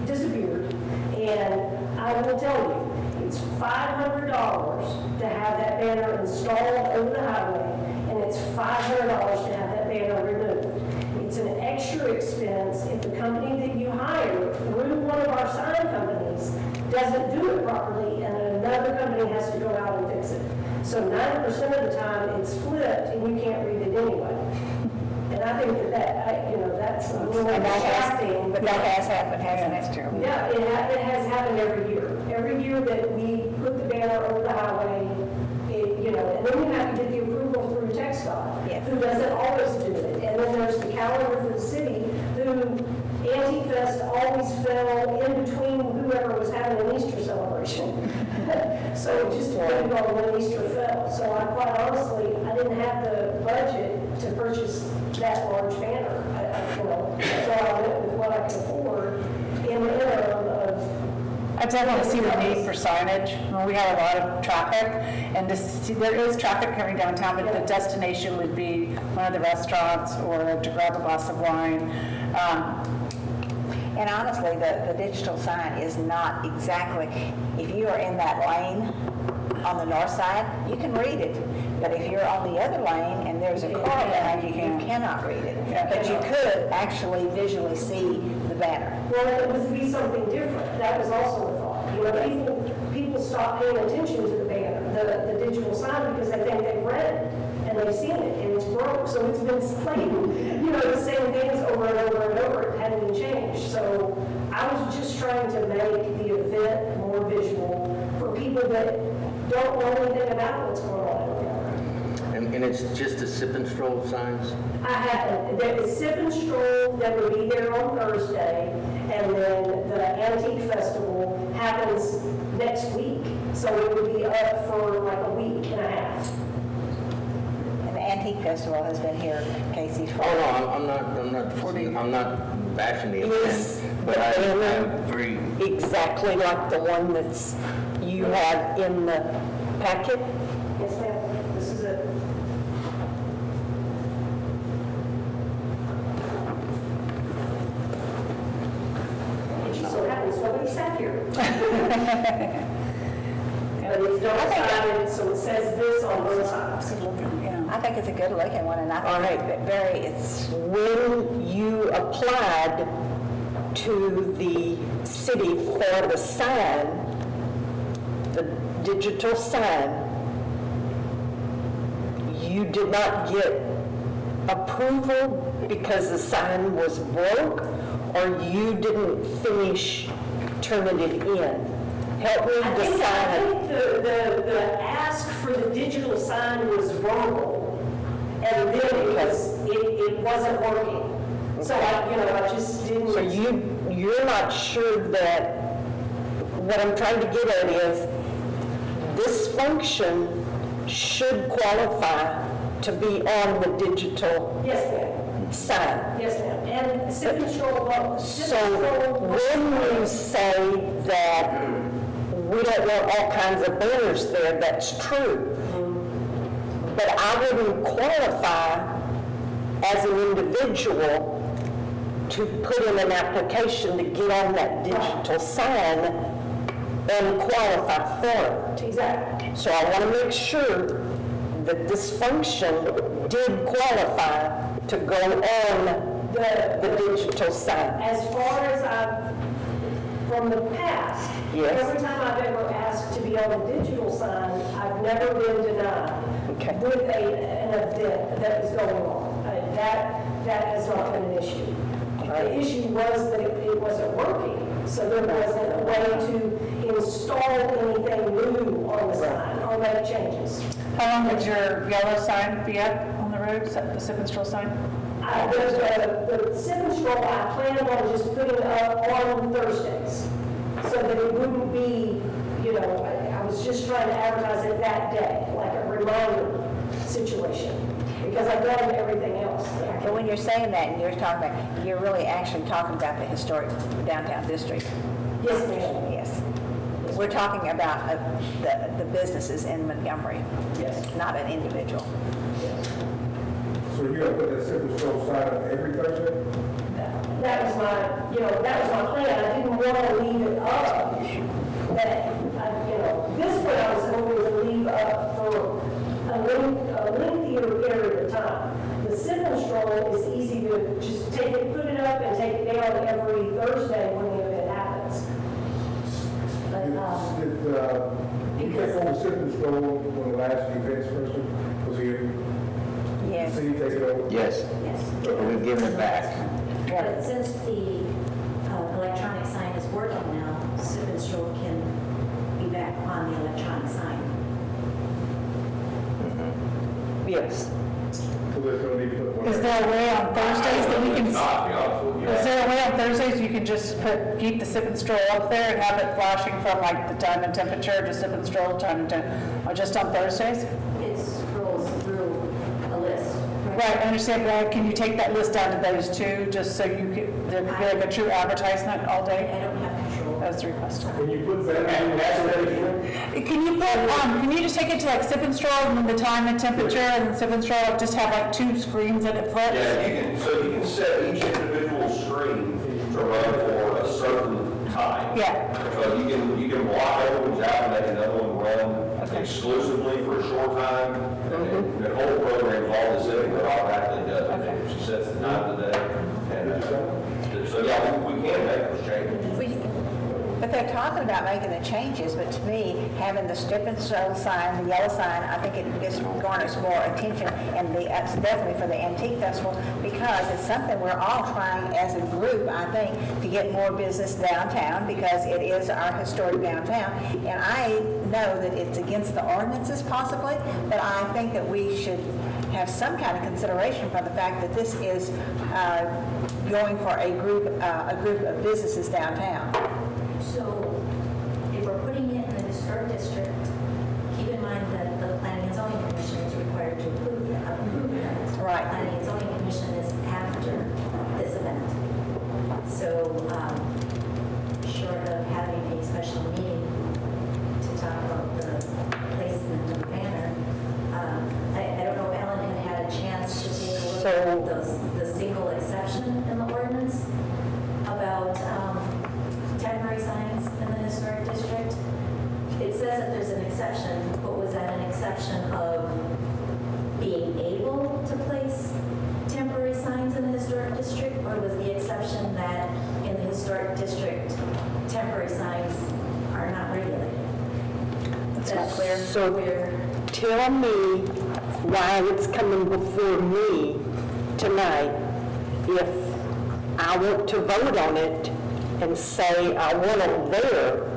Speaker 11: disappeared. And I will tell you, it's $500 to have that banner installed over the highway, and it's $500 to have that banner removed. It's an extra expense if the company that you hire through one of our sign companies doesn't do it properly, and another company has to go out and fix it. So 90% of the time, it's flipped, and you can't read it anyway. And I think that's a little distracting.
Speaker 4: But that has happened, hasn't it?
Speaker 11: Yeah, it has happened every year. Every year that we put the banner over the highway, and then we have to get the approval through TxDOT,
Speaker 4: Yes.
Speaker 11: who doesn't always do it. And then there's the calendar for the city, who Antique Fest always fell in between whoever was having an Easter celebration. So it just depended on when Easter fell. So I quite honestly, I didn't have the budget to purchase that large banner. So I went with what I could afford in the interim of.
Speaker 2: I definitely see the need for signage. We have a lot of traffic, and there is traffic coming downtown, but the destination would be one of the restaurants or to grab a glass of wine.
Speaker 4: And honestly, the digital sign is not exactly, if you are in that lane on the north side, you can read it. But if you're on the other lane and there's a car behind you, you cannot read it. But you could actually visually see the banner.
Speaker 11: Well, it would be something different. That was also a thought. People stop paying attention to the banner, the digital sign, because they think they've read it and they've seen it and it's broke. So it's been playing, the same things over and over and over. It hadn't been changed. So I was just trying to make the event more visual for people that don't know anything about what's going on over there.
Speaker 1: And it's just the sip and stroll signs?
Speaker 11: There is Sip and Stroll that will be there on Thursday, and then the Antique Festival happens next week. So it would be up for like a week and a half.
Speaker 4: And the Antique Festival has been here, Casey, for
Speaker 1: Oh, no, I'm not bashing the event. But I
Speaker 10: banner
Speaker 1: agree.
Speaker 10: exactly like the one that's you have in the packet?
Speaker 14: Yes, ma'am, this is it. It just so happens nobody sat here. But it's double-sided, so it says this on both sides.
Speaker 4: I think it's a good looking one, and I think that it's
Speaker 10: When you applied to the city for the sign, the digital sign, you did not get approval because the sign was broke, or you didn't finish turning it in? Help me
Speaker 14: I think
Speaker 10: decide.
Speaker 14: the ask for the digital sign was verbal, and then it wasn't working. So I just didn't.
Speaker 10: So you're not sure that, what I'm trying to get at is, this function should qualify to be on the digital
Speaker 14: Yes, ma'am.
Speaker 10: sign.
Speaker 14: Yes, ma'am. And Sip and Stroll.
Speaker 10: So when you say that we don't want all kinds of banners there, that's true. But I wouldn't qualify as an individual to put in an application to get on that digital sign and qualify for it.
Speaker 14: Exactly.
Speaker 10: So I want to make sure that this function did qualify to go on the digital sign.
Speaker 14: As far as from the past,
Speaker 10: Yes.
Speaker 14: every time I've ever asked to be on the digital sign, I've never been denied
Speaker 10: Okay.
Speaker 14: with an event that is going on. That has not been an issue. The issue was that it wasn't working, so there wasn't a way to install anything new on the sign or make changes.
Speaker 2: How long would your yellow sign be up on the road, the Sip and Stroll sign?
Speaker 14: The Sip and Stroll, I planned on just putting up on Thursdays, so that it wouldn't be, I was just trying to advertise it that day, like a reminder situation, because I've done everything else.
Speaker 4: But when you're saying that, and you're really actually talking about the historic downtown district.
Speaker 14: Yes, ma'am.
Speaker 4: Yes. We're talking about the businesses in Montgomery,
Speaker 14: Yes.
Speaker 4: not an individual.
Speaker 5: So you're gonna put that simple stroke sign up every Thursday?
Speaker 14: That was my plan. I didn't want to leave it up. This one I was hoping to leave up for a lengthier period of time. The Sip and Stroll is easy to just put it up and take it down every Thursday when the event happens. But,
Speaker 5: Did you take over Sip and Stroll when the last events person was here?
Speaker 4: Yes.
Speaker 5: So you take it over?
Speaker 1: Yes,
Speaker 14: yes.
Speaker 1: we've given it back.
Speaker 14: But since the electronic sign is working now, Sip and Stroll can be back on the electronic sign.
Speaker 10: Yes.
Speaker 5: So there's no need to put one.
Speaker 2: Is there a way on Thursdays that we can,
Speaker 9: Not, to be honest with you.
Speaker 2: is there a way on Thursdays you can just keep the Sip and Stroll up there and have it flashing from like the time and temperature to Sip and Stroll, time and or just on Thursdays?
Speaker 14: It scrolls through a list.
Speaker 2: Right, I understand, but can you take that list down to those two, just so there could be like a true advertisement all
Speaker 14: I
Speaker 2: day?
Speaker 14: don't have control.
Speaker 2: That's the request.
Speaker 5: When you put that in the
Speaker 2: Can you just take it to like Sip and Stroll and then the time and temperature and then Sip and Stroll, just have like two screens that it flips?
Speaker 15: Yeah, you can set each individual screen to run for a certain time.
Speaker 2: Yeah,
Speaker 15: So you can block other ones out and make another one run exclusively for a short time. And the whole program's all the same, but automatically does it. She sets the time of the day. And so, yeah, we can make those changes.
Speaker 4: But they're talking about making the changes, but to me, having the Sip and Stroll sign, the yellow sign, I think it just garners more attention, and that's definitely for the Antique Festival, because it's something we're all trying as a group, I think, to get more business downtown, because it is our historic downtown. And I know that it's against the ordinances possibly, but I think that we should have some kind of consideration for the fact that this is going for a group of businesses downtown.
Speaker 14: So if we're putting it in the historic district, keep in mind that the Planning and Zoning Commission is required to approve that.
Speaker 4: Right.
Speaker 14: Planning and Zoning Commission is after this event. So says that there's an exception, but was that an exception of being able to place temporary signs in the historic district, or was the exception that in the historic district, temporary signs are not regulated? That's not clear.
Speaker 10: So tell me why it's coming before me tonight if I want to vote on it and say I want them there.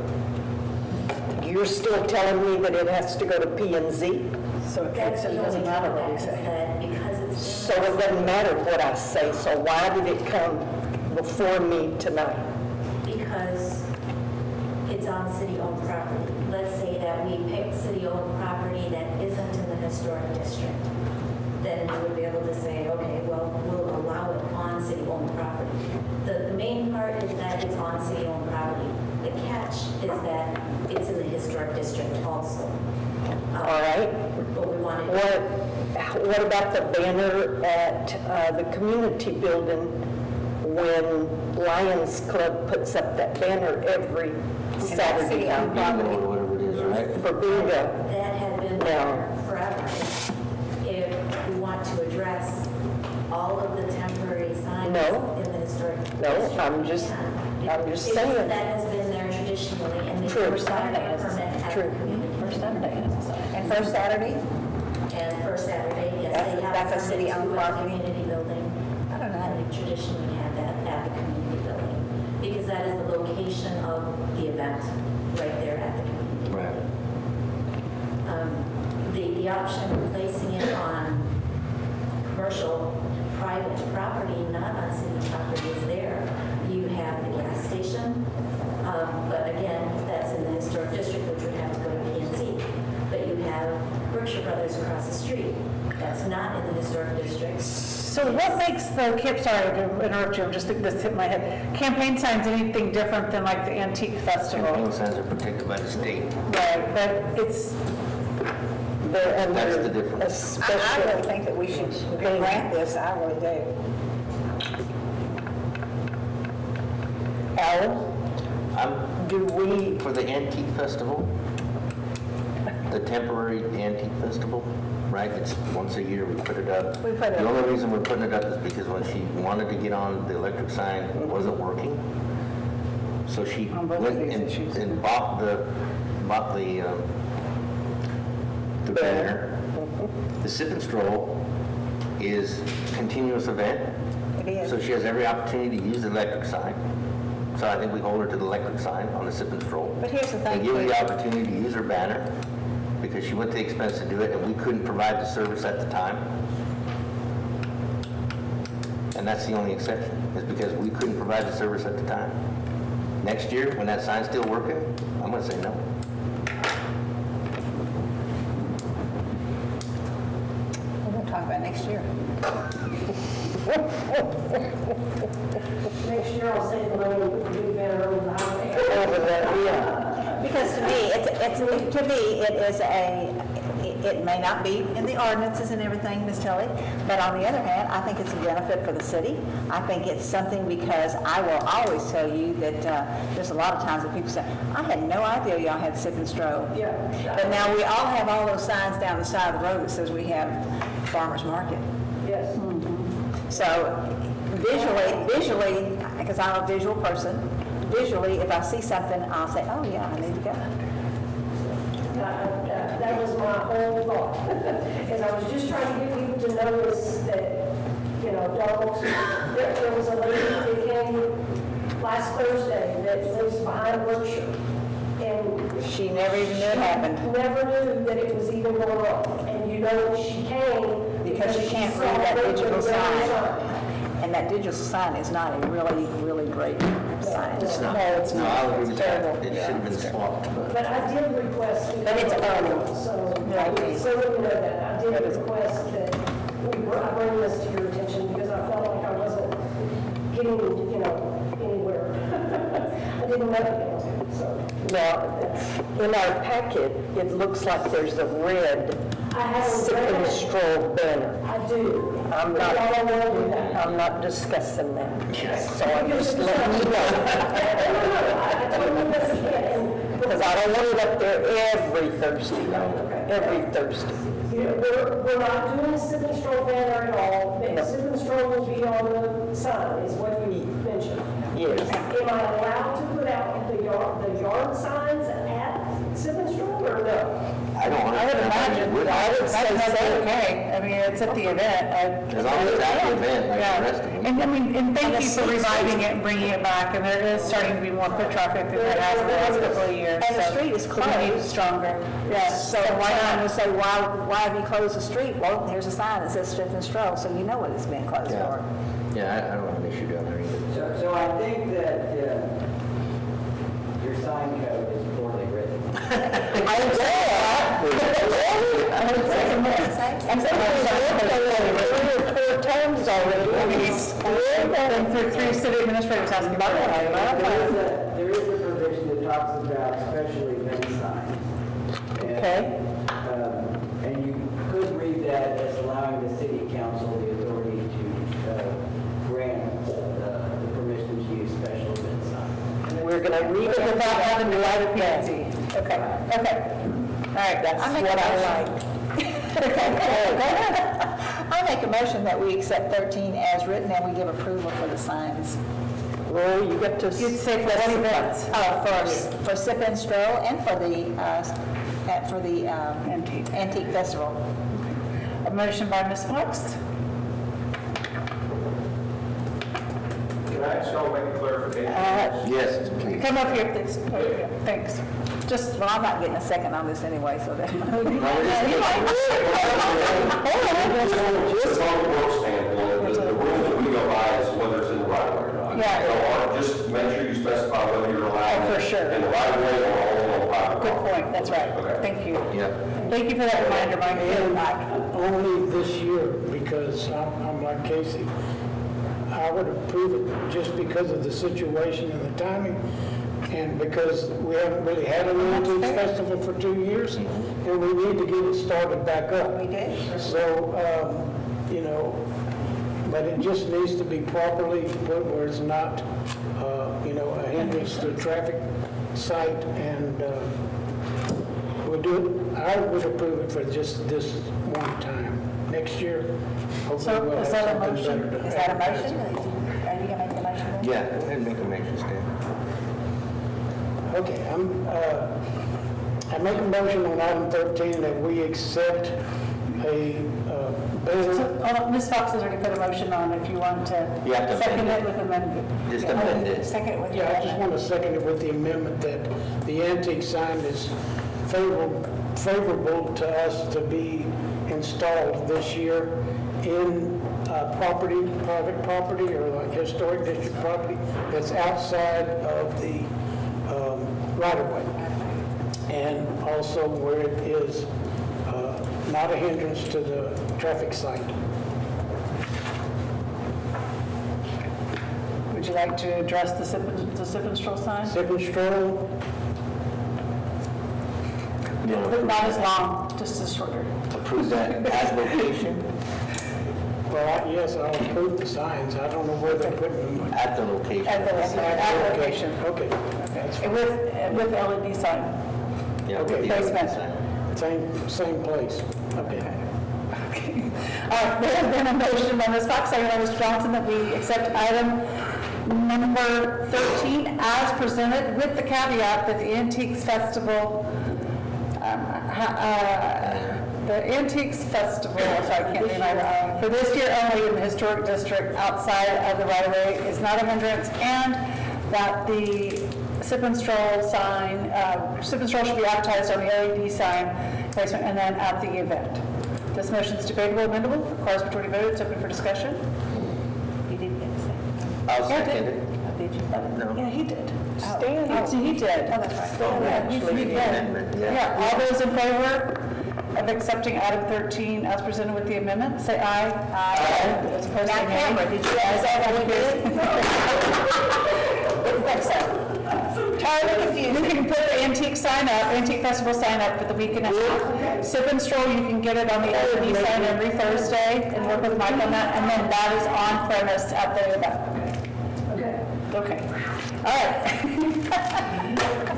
Speaker 10: You're still telling me that it has to go to P and Z?
Speaker 4: So it doesn't matter what we say.
Speaker 14: Because it's.
Speaker 10: So it doesn't matter what I say, so why did it come before me tonight?
Speaker 14: Because it's on city-owned property. Let's say that we picked city-owned property that isn't in the historic district. Then we would be able to say, okay, well, we'll allow it on city-owned property. The main part is that it's on city-owned property. The catch is that it's in the historic district also.
Speaker 10: All right.
Speaker 14: But we wanted.
Speaker 10: What about the banner at the community building when Lions Club puts up that banner every Saturday
Speaker 1: Bingo
Speaker 10: night
Speaker 1: or whatever it is, right?
Speaker 10: for bingo?
Speaker 14: That had been there forever. If we want to address all of the temporary signs
Speaker 10: No.
Speaker 14: in the historic
Speaker 10: No,
Speaker 14: district,
Speaker 10: I'm just saying.
Speaker 14: That has been there traditionally, and they
Speaker 10: True.
Speaker 14: first Saturday has a permit at
Speaker 10: True.
Speaker 14: the community.
Speaker 4: First Saturday has a sign. And first Saturday?
Speaker 14: And first Saturday, yes, they have.
Speaker 4: That's a
Speaker 14: permit
Speaker 4: city-owned
Speaker 14: to
Speaker 4: property?
Speaker 14: Community building.
Speaker 4: I don't know.
Speaker 14: And they traditionally had that at the community building, because that is the location of the event, right there at the community.
Speaker 1: Right.
Speaker 14: The option of placing it on commercial, private property, not on city property, is there. You have the gas station, but again, that's in the historic district, which would have to go to P&Z. But you have Berkshire Brothers across the street. That's not in the historic district.
Speaker 2: So what makes the, sorry to interrupt you, just this hit my head, campaign signs anything different than like the antique festival?
Speaker 1: Campaign signs are protected by the state.
Speaker 2: Right, but it's,
Speaker 10: They're under
Speaker 1: That's the
Speaker 10: a
Speaker 1: difference.
Speaker 4: I really
Speaker 10: special,
Speaker 4: think that we should grant this, I really do.
Speaker 1: I'm,
Speaker 10: do we,
Speaker 1: for the antique festival, the temporary antique festival, right? It's once a year, we put it up.
Speaker 2: We put it
Speaker 1: The
Speaker 2: up.
Speaker 1: only reason we're putting it up is because when she wanted to get on the electric sign, it wasn't working. So she
Speaker 2: On both of
Speaker 1: went
Speaker 2: these
Speaker 1: and
Speaker 2: issues.
Speaker 1: and bought the banner. The Sip and Stroll is a continuous event.
Speaker 4: It is.
Speaker 1: So she has every opportunity to use the electric sign. So I think we hold her to the electric sign on the Sip and Stroll.
Speaker 4: But here's the thing.
Speaker 1: And give her the opportunity to use her banner, because she went to the expense to do it, and we couldn't provide the service at the time. And that's the only exception, is because we couldn't provide the service at the time. Next year, when that sign's still working, I'm gonna say no.
Speaker 4: We're going to talk about next year.
Speaker 10: next year I'll save the money and put the big banner over the highway. Over there, yeah.
Speaker 4: Because to me, it may not be in the ordinances and everything, Ms. Tilly, but on the other hand, I think it's a benefit for the city. I think it's something, because I will always tell you that there's a lot of times that people say, I had no idea y'all had Sip and Stroll.
Speaker 10: Yeah.
Speaker 4: But now we all have all those signs down the side of the road that says we have farmer's market.
Speaker 10: Yes.
Speaker 4: So visually, because I'm a visual person, visually, if I see something, I'll say, oh yeah, I need to go.
Speaker 10: That was my whole thought, is I was just trying to get people to notice that, you know, dogs, there was a lady that came last Thursday that lives behind Berkshire, and
Speaker 4: She never even knew it happened.
Speaker 10: never knew that it was even going on. And you know, she came
Speaker 4: Because she can't
Speaker 10: saw
Speaker 4: read that
Speaker 10: the
Speaker 4: digital sign.
Speaker 10: sign.
Speaker 4: And that digital sign is not a really, really great sign.
Speaker 1: It's not.
Speaker 10: No, it's
Speaker 1: No,
Speaker 10: not.
Speaker 1: I'll agree
Speaker 10: It's
Speaker 1: with that.
Speaker 10: terrible.
Speaker 1: It should have been swapped, but.
Speaker 10: But I did request.
Speaker 4: But it's early.
Speaker 10: So,
Speaker 4: Right.
Speaker 10: so that you know that, I did request that I bring this to your attention because I felt like I wasn't getting, you know, anywhere. I didn't know it, so. Now, in our packet, it looks like there's a red Sip and Stroll banner. I do. I'm not discussing that. So I'm just letting you know. I told you this again, and because I don't want it up there every Thursday, every Thursday.
Speaker 16: We're not doing a sip and stroll banner at all. The sip and stroll will be on the sign, is what you mentioned.
Speaker 10: Yes.
Speaker 16: Am I allowed to put out the yard signs at sip and stroll or no?
Speaker 1: I don't
Speaker 2: I would imagine,
Speaker 10: I would say
Speaker 2: that's
Speaker 10: so.
Speaker 2: okay. I mean, it's at the event.
Speaker 1: As long as it's at the event, like the rest of them.
Speaker 2: And I mean, and thank you for reviving it and bringing it back, and there is starting to be more foot traffic than there has in the last couple of years.
Speaker 4: And the
Speaker 2: so
Speaker 4: street is
Speaker 2: we need
Speaker 4: closed.
Speaker 2: stronger. Yes.
Speaker 4: So why not just say, why have you closed the street? Well, here's a sign that says Strip and Stroll, so you know what it's been closed
Speaker 1: Yeah.
Speaker 4: for.
Speaker 1: Yeah, I don't have an issue down there either.
Speaker 6: So I think that your sign code is poorly written.
Speaker 10: I would say that. I would say that. I'm saying it's 3 or 4 times already. I mean, it's
Speaker 2: And for 3 city administrators asking about it.
Speaker 6: There is a provision that talks about special event signs. And,
Speaker 10: Okay.
Speaker 6: And you could read that as allowing the city council the authority to grant the permission to use special event signs.
Speaker 10: We're going to read it without having to light a PNC.
Speaker 2: Okay, okay. All right, that's
Speaker 4: I make
Speaker 10: what
Speaker 4: a
Speaker 10: I
Speaker 4: motion.
Speaker 10: like.
Speaker 4: I make a motion that we accept 13 as written and we give approval for the signs.
Speaker 10: Well, you got to.
Speaker 2: You'd say for what events?
Speaker 4: For Sip and Stroll and for the Antique Festival.
Speaker 2: A motion by Ms. Fox.
Speaker 5: Can I ask y'all to make a clarification?
Speaker 1: Yes, please.
Speaker 2: Come up here, please. Thanks.
Speaker 4: Well, I'm not getting a second on this anyway, so that.
Speaker 15: Just from a work standpoint, the rule that we go by is whether it's in the right of way or not.
Speaker 2: Yeah.
Speaker 15: So just make sure you specify whether you're allowed.
Speaker 2: Oh, for sure.
Speaker 15: In the right of way or on private
Speaker 2: Good
Speaker 15: property.
Speaker 2: point, that's right.
Speaker 15: Okay.
Speaker 2: Thank you.
Speaker 1: Yeah.
Speaker 2: Thank you for that reminder, Mike.
Speaker 3: And only this year, because I'm like Casey, I would approve it just because of the situation and the timing, and because we haven't really had an Antique Festival for 2 years, and we need to get it started back up.
Speaker 4: We did.
Speaker 3: So, but it just needs to be properly put where it's not, a hindrance to the traffic sight, and we'll do it. I would approve it for just this one time. Next year, hopefully
Speaker 2: So,
Speaker 3: we'll have
Speaker 2: is that a
Speaker 3: something
Speaker 2: motion?
Speaker 3: better to
Speaker 4: Is that a
Speaker 3: advertise.
Speaker 4: motion? Are you gonna make the motion then?
Speaker 1: Yeah, go ahead and make a motion, Stan.
Speaker 3: Okay, I make a motion on item 13 that we accept a banner.
Speaker 2: Ms. Fox has already put a motion on if you want to
Speaker 1: You have to
Speaker 2: second
Speaker 1: amend
Speaker 2: it
Speaker 1: it.
Speaker 2: with amendment.
Speaker 1: Just amend it.
Speaker 4: Second with
Speaker 3: Yeah, I just want to second it with the amendment that the antique sign is favorable to us to be installed this year in private property, or like historic district property that's outside of the right-of-way. And also where it is not a hindrance to the traffic sight.
Speaker 2: Would you like to address the sip and stroll sign?
Speaker 3: Sip and stroll,
Speaker 2: Not as long, just as shorter.
Speaker 1: Approve that as location
Speaker 3: well, yes, I'll approve the signs. I don't know where they're putting them.
Speaker 1: at the location.
Speaker 2: At the location.
Speaker 3: Okay, that's fine.
Speaker 2: With LED sign.
Speaker 1: Yeah,
Speaker 3: Okay,
Speaker 1: with the
Speaker 2: basement.
Speaker 1: sign.
Speaker 3: Same place. Okay.
Speaker 2: Okay. There has been a motion by Ms. Fox, second by Mr. Johnson, that we accept item number 13 as presented, with the caveat that the Antiques Festival, sorry, I can't remember, for this year only in the historic district outside of the right-of-way is not a hindrance, and that the sip and stroll sign, sip and stroll should be advertised on the LED sign placement and then at the event. This motion is debatable, amendable, requires majority vote, it's open for discussion.
Speaker 4: You didn't get a second.
Speaker 1: I'll second it.
Speaker 4: Did you?
Speaker 1: No.
Speaker 2: Yeah, he did.
Speaker 4: Stan.
Speaker 2: He did.
Speaker 4: Oh, that's right.
Speaker 2: Yeah, he did.
Speaker 1: Amendment, yeah.
Speaker 2: Yeah, all those in favor of accepting item 13 as presented with the amendment, say aye. Aye. Those opposed, say
Speaker 4: Now,
Speaker 2: nay.
Speaker 4: Cameron, did you understand what we did? That's so. Totally confused.
Speaker 2: You can put the antique sign up, antique festival sign up for the week and a half. Sip and stroll, you can get it on the LED sign every Thursday and work with Mike on that, and then that is on premise at the event. Okay. All right.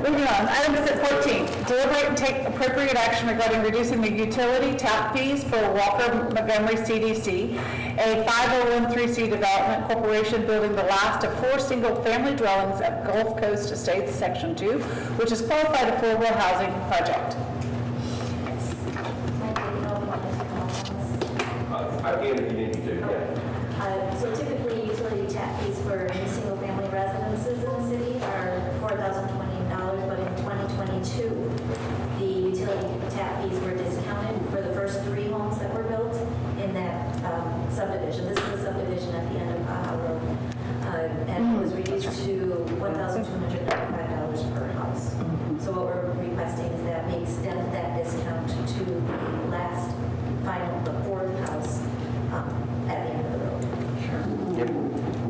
Speaker 2: Moving on, item 14, deliberate and take appropriate action regarding reducing the utility tap fees for Walker Montgomery CDC, a 5013C development corporation building the last of 4 single-family dwellings at Gulf Coast Estates, Section 2, which is qualified affordable housing project.
Speaker 15: I can if you need me to, yeah.
Speaker 14: So typically, utility tap fees for single-family residences in the city are $4,020, but in 2022, the utility tap fees were discounted for the first 3 homes that were built in that subdivision. This is the subdivision at the end of Baja Road. And it was reduced to $1,295 per house. So what we're requesting is that we extend that discount to the last final, the 4th house at the end of the road.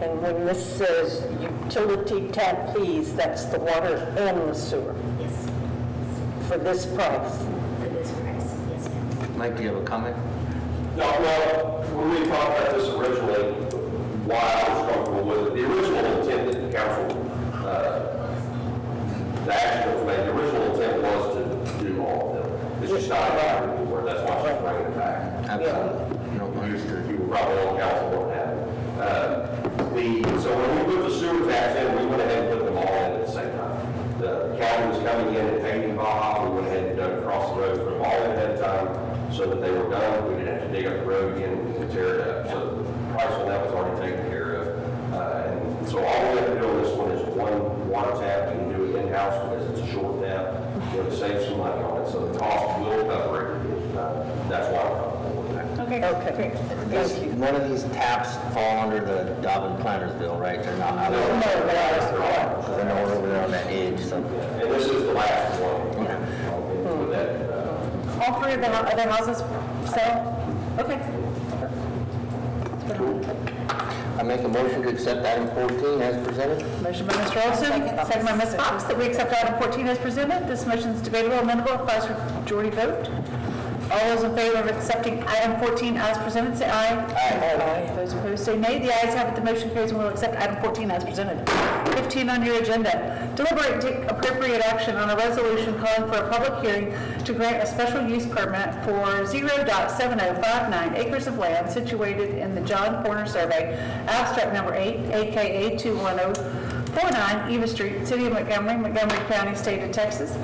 Speaker 10: And when this says utility tap fees, that's the water and the sewer
Speaker 14: Yes,
Speaker 10: for this price.
Speaker 14: for this price, yes, ma'am.
Speaker 1: Mike, do you have a comment?
Speaker 15: No, well, when we talked about this originally, why I was comfortable with it, the original intent that the council, the action that was made, the original intent was to do all of them. It's just not happening anymore, that's why she's bringing it back.
Speaker 1: Absolutely. No, understood.
Speaker 15: You were probably on council when it happened. So when we put the sewer tax in, we went ahead and put them all in at the same time. The county was coming in and paving Baja, we went ahead and done across the road, put them all in ahead of time so that they were done. We didn't have to dig up the road again and tear it up. So the price on that was already taken care of. And so all we have to do on this one is one water tap. We can do it in-house because it's a short tap. We'll save some money on it. So the cost will cover it. That's why I'm comfortable with that.
Speaker 2: Okay, great.
Speaker 1: None of these taps fall under the Dobbin Planters bill, right? They're not.
Speaker 15: No,
Speaker 1: They're nowhere over there on that edge, so.
Speaker 15: And this is the last one. With that,
Speaker 2: All 3 of the other houses sell? Okay.
Speaker 1: I make a motion to accept item 14 as presented.
Speaker 2: Motion by Mr. Olson, second by Ms. Fox, that we accept item 14 as presented. This motion is debatable, amendable, requires majority vote. All those in favor of accepting item 14 as presented, say aye. Aye. Those opposed, say nay. The ayes have it, the motion carries, and we'll accept item 14 as presented. 15 on your agenda. Deliberate and take appropriate action on a resolution calling for a public hearing to grant a special use permit for 0.7059 acres of land situated in the John Corner Survey, abstract number 8, aka 21049 Eva Street, City of Montgomery, Montgomery County, State of Texas,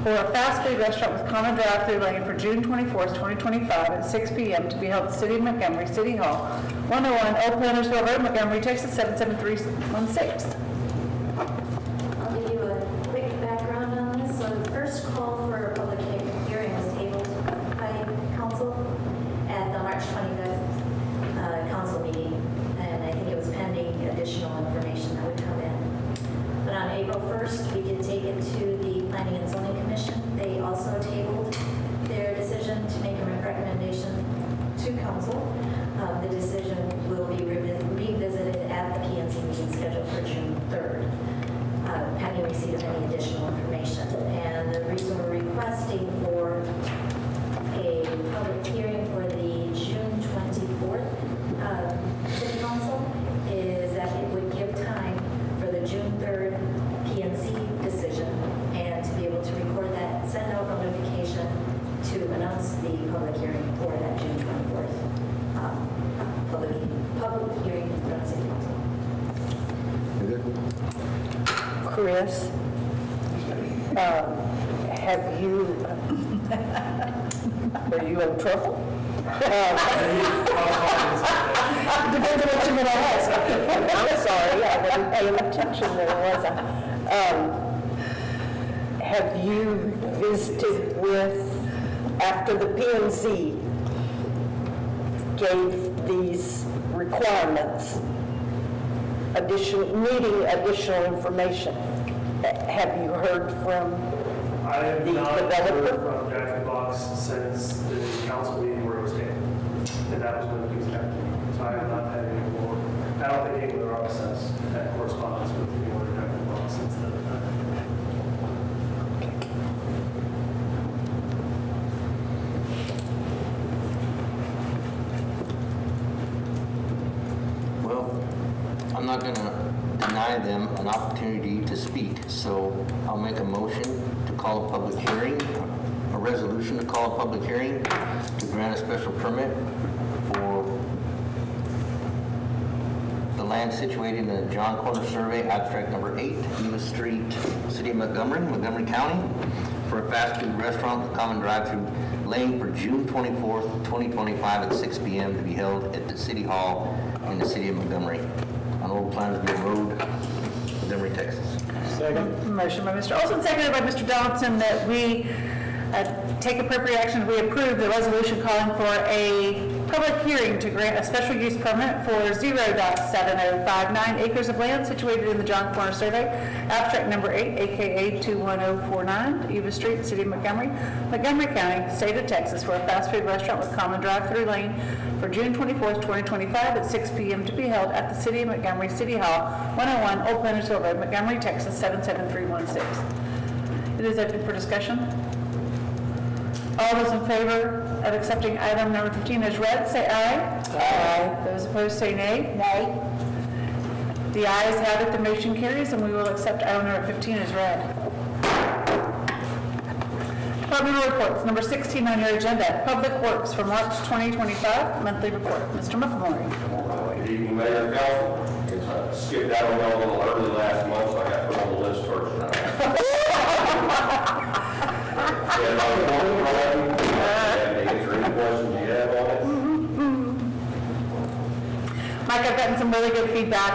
Speaker 2: for a fast food restaurant with common drive-through lane for June 24th, 2025 at 6 p.m. to be held at the City of Montgomery, City Hall, 101 Old Plantersville Road, Montgomery, Texas, 77316.
Speaker 14: I'll give you a quick background on this. So the first call for a public hearing was tabled by council at the March 25th council meeting, and I think it was pending additional information that would come in. But on April 1st, we did take it to the Planning and Zoning Commission. They also tabled their decision to make a recommendation to council. The decision will be revisited at the PNC meeting scheduled for June 3rd, pending receipt of any additional information. And the reason we're requesting for a public hearing for the June 24th City Council is that it would give time for the June 3rd PNC decision and to be able to record that, send out notification to announce the public hearing for that June 24th public hearing in front of City Council.
Speaker 10: Chris, have you, are you in trouble? Depends on what you're going to ask. I'm sorry, I wasn't paying attention there, was I? Have you visited with, after the PNC gave these requirements, needing additional information, have you heard from
Speaker 11: I have
Speaker 10: the
Speaker 11: not heard
Speaker 10: developer?
Speaker 11: from Jack in the Box since the council meeting where it was taken, and that was when it was happening. So I have not had any more, I don't think any of our offices had correspondence with the order Jack in the Box since then.
Speaker 1: Well, I'm not gonna deny deny them an opportunity to speak. So I'll make a motion to call a public hearing, a resolution to call a public hearing to grant a special permit for the land situated in the John Corner Survey, abstract number 8, Eva Street, City of Montgomery, Montgomery County, for a fast food restaurant with common drive-through lane for June 24th, 2025 at 6 p.m. to be held at the City Hall in the City of Montgomery on Old Plansville Road, Montgomery, Texas.
Speaker 3: Second.
Speaker 2: Motion by Mr. Olson, seconded by Mr. Donaldson, that we take appropriate action. We approve the resolution calling for a public hearing to grant a special use permit for 0.7059 acres of land situated in the John Corner Survey, abstract number 8, aka 21049, Eva Street, City of Montgomery, Montgomery County, State of Texas, for a fast food restaurant with common drive-through lane for June 24th, 2025 at 6 p.m. to be held at the City of Montgomery, City Hall, 101 Old Plansville Road, Montgomery, Texas, 77316. It is open for discussion. All those in favor of accepting item number 15 as read, say aye. Aye. Those opposed, say nay.
Speaker 4: Nay.
Speaker 2: The ayes have it, the motion carries, and we will accept item number 15 as read. Departmental reports, number 16 on your agenda, Public Works for March 2025, monthly report. Mr. Montgomery.
Speaker 15: Good evening, Mayor and Council. I skipped out on y'all a little early last month, so I got put on the list first. Answer any questions you have on it.
Speaker 2: Mike, I've gotten some really good feedback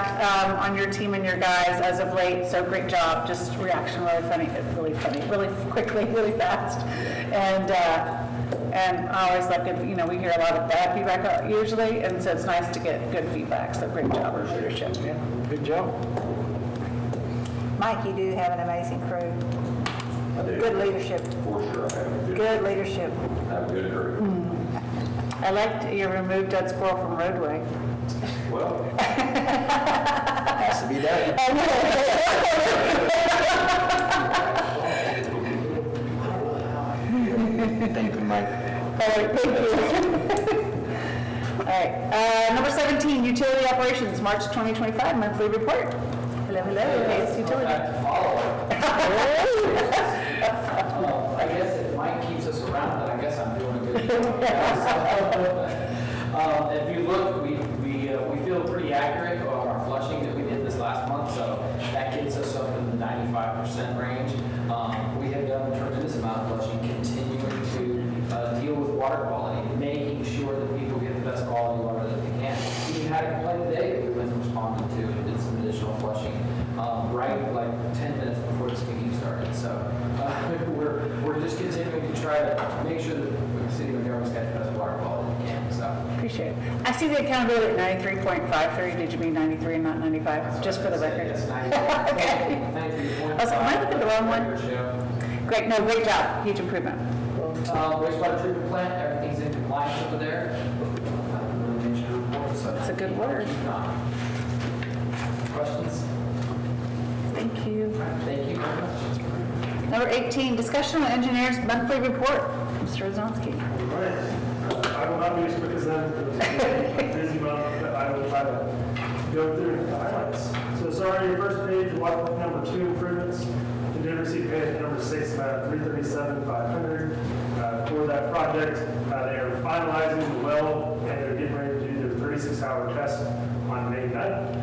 Speaker 2: on your team and your guys as of late, so great job. Just reaction really funny, really quickly, really fast. And I always like it, we hear a lot of bad feedback usually, and so it's nice to get good feedback, so great job with leadership.
Speaker 3: Yeah, good job.
Speaker 4: Mike, you do have an amazing crew.
Speaker 15: I do.
Speaker 4: Good leadership.
Speaker 15: For sure, I have a
Speaker 4: Good leadership.
Speaker 15: good group.
Speaker 2: I liked you removed that squirrel from roadway.
Speaker 15: Well,
Speaker 1: Has to be done. Thank you, Mike.
Speaker 2: All right, thank you. All right, number 17, utility operations, March 2025, monthly report. Hello, Hayes Utility.
Speaker 6: I guess if Mike keeps us around, then I guess I'm doing a good job. If you look, we feel pretty accurate on our flushing that we did this last month, so that gets us up in the 95% range. We have done a tremendous amount of flushing, continuing to deal with water quality, making sure that people get the best quality water that they can. We had a complaint today that we went and responded to and did some additional flushing right like 10 minutes before this meeting started. So we're just continuing to try to make sure that the city of Montgomery's got the best water quality we can. So
Speaker 2: Appreciate it. I see the accountability at 93.53. Did you mean 93 and not 95? Just for the record.
Speaker 6: yes, 90.
Speaker 2: Okay.
Speaker 6: 93.5.
Speaker 2: I was like, am I looking at the wrong one? Great, no, great job, huge improvement.
Speaker 6: Wastewater treatment plant, everything's in compliance over there.
Speaker 2: That's a good word.
Speaker 6: Questions?
Speaker 2: Thank you.
Speaker 6: Thank you very much.
Speaker 2: Number 18, discussion on engineers monthly report. Mr. Ozonsky.
Speaker 11: Right. I will not be as quick as them, because it's a busy month, but I will try to go through the highlights. So sorry, your first page, water pump number 2 improvements. You did receive payment number 6, about $337,500 for that project. They are finalizing the well, and they're getting ready to do their 36-hour test on May 9th.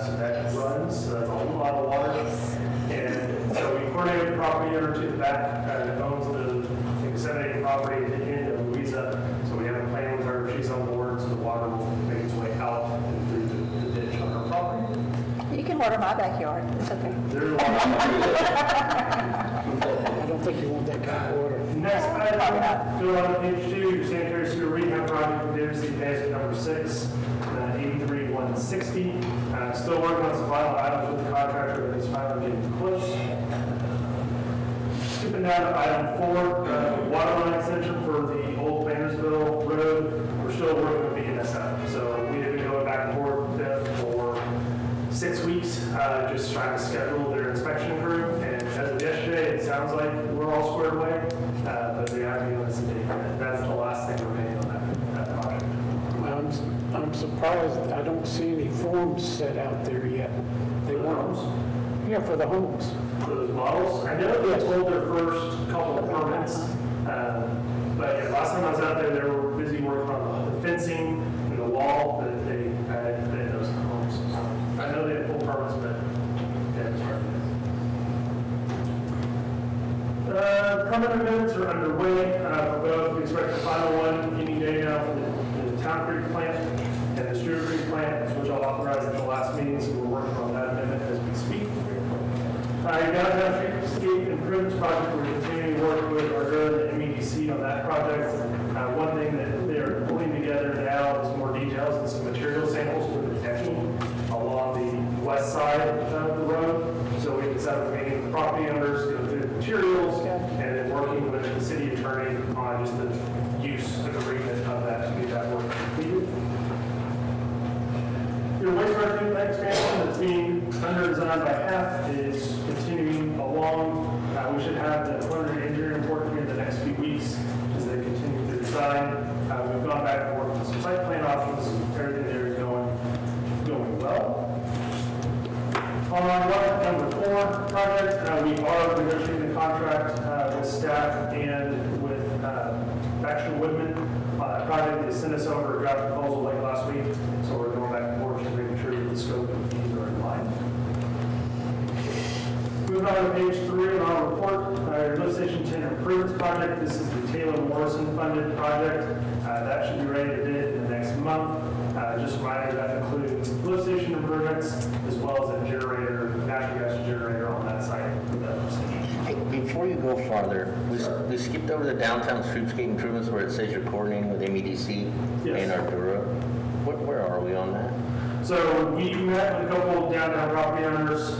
Speaker 11: So that runs, so that's a whole lot of water. And so we coordinated the property owner to the back that owns the, I think, 7-acre property at the end of Louisa. So we have a plan with her, she's on board, so the water will make its way out and through the ditch on her property.
Speaker 4: You can water my backyard. It's okay.
Speaker 11: There's a lot of
Speaker 3: I don't think you want that kind of water.
Speaker 11: Next item, go on to page 2, your sanitary sewer rehab project, we did receive payment number 6, 83,160. Still working on some final items with the contractor, but it's finally getting close. Skipping down to item 4, water line extension for the old Plantersville Road. We're still working with BNSF, so we have been going back and forth with them for 6 weeks, just trying to schedule their inspection crew. And as of yesterday, it sounds like we're all squared away, but they have given us a date. That's the last thing remaining on that project.
Speaker 3: I'm surprised I don't see any forms set out there yet. They
Speaker 11: homes.
Speaker 3: Yeah, for the homes.
Speaker 11: For those models. I know they sold their first couple of permits. But yeah, last time I was out there, they were busy working on the fencing and the wall that they had in those homes. So I know they had full permits, but they haven't started. Permit amendments are underway. For both, we expect the final one any day now for the Town Creek plant and the Stewart Creek plant, which I'll authorize at the last meeting, so we're working on that amendment as we speak. Downtown Streetscape Improvements Project, we're continuing to work with our good MEDC on that project. One thing that they're pulling together now is more details and some material samples for the decking along the west side of the road. So we can set up a meeting with the property owners, go through the materials, and then working with the city attorney on just the use agreement of that to get that work completed. Your wastewater treatment expansion that's being under designed by HAF is continuing along. We should have the preliminary engineering report here in the next few weeks as they continue to design. We've gone back and forth with some site plan options. Everything there is going well. On number 4 project, we are negotiating the contract with staff and with Baxter Woodman. Project, they sent us over a draft proposal late last week, so we're going back and forth just making sure that the scope and fees are in line. Moving on to page 3 of our report, lift station 10 improvements project. This is the Taylor Morrison funded project. That should be ready to bid in the next month. Just a reminder that includes lift station improvements as well as a generator, natural gas generator on that site for that lift station.
Speaker 1: Hey, before you go farther, we skipped over the downtown streetscape improvements where it says you're coordinating with MEDC and Ardura. Where are we on that?
Speaker 11: So we met with a couple of downtown property owners.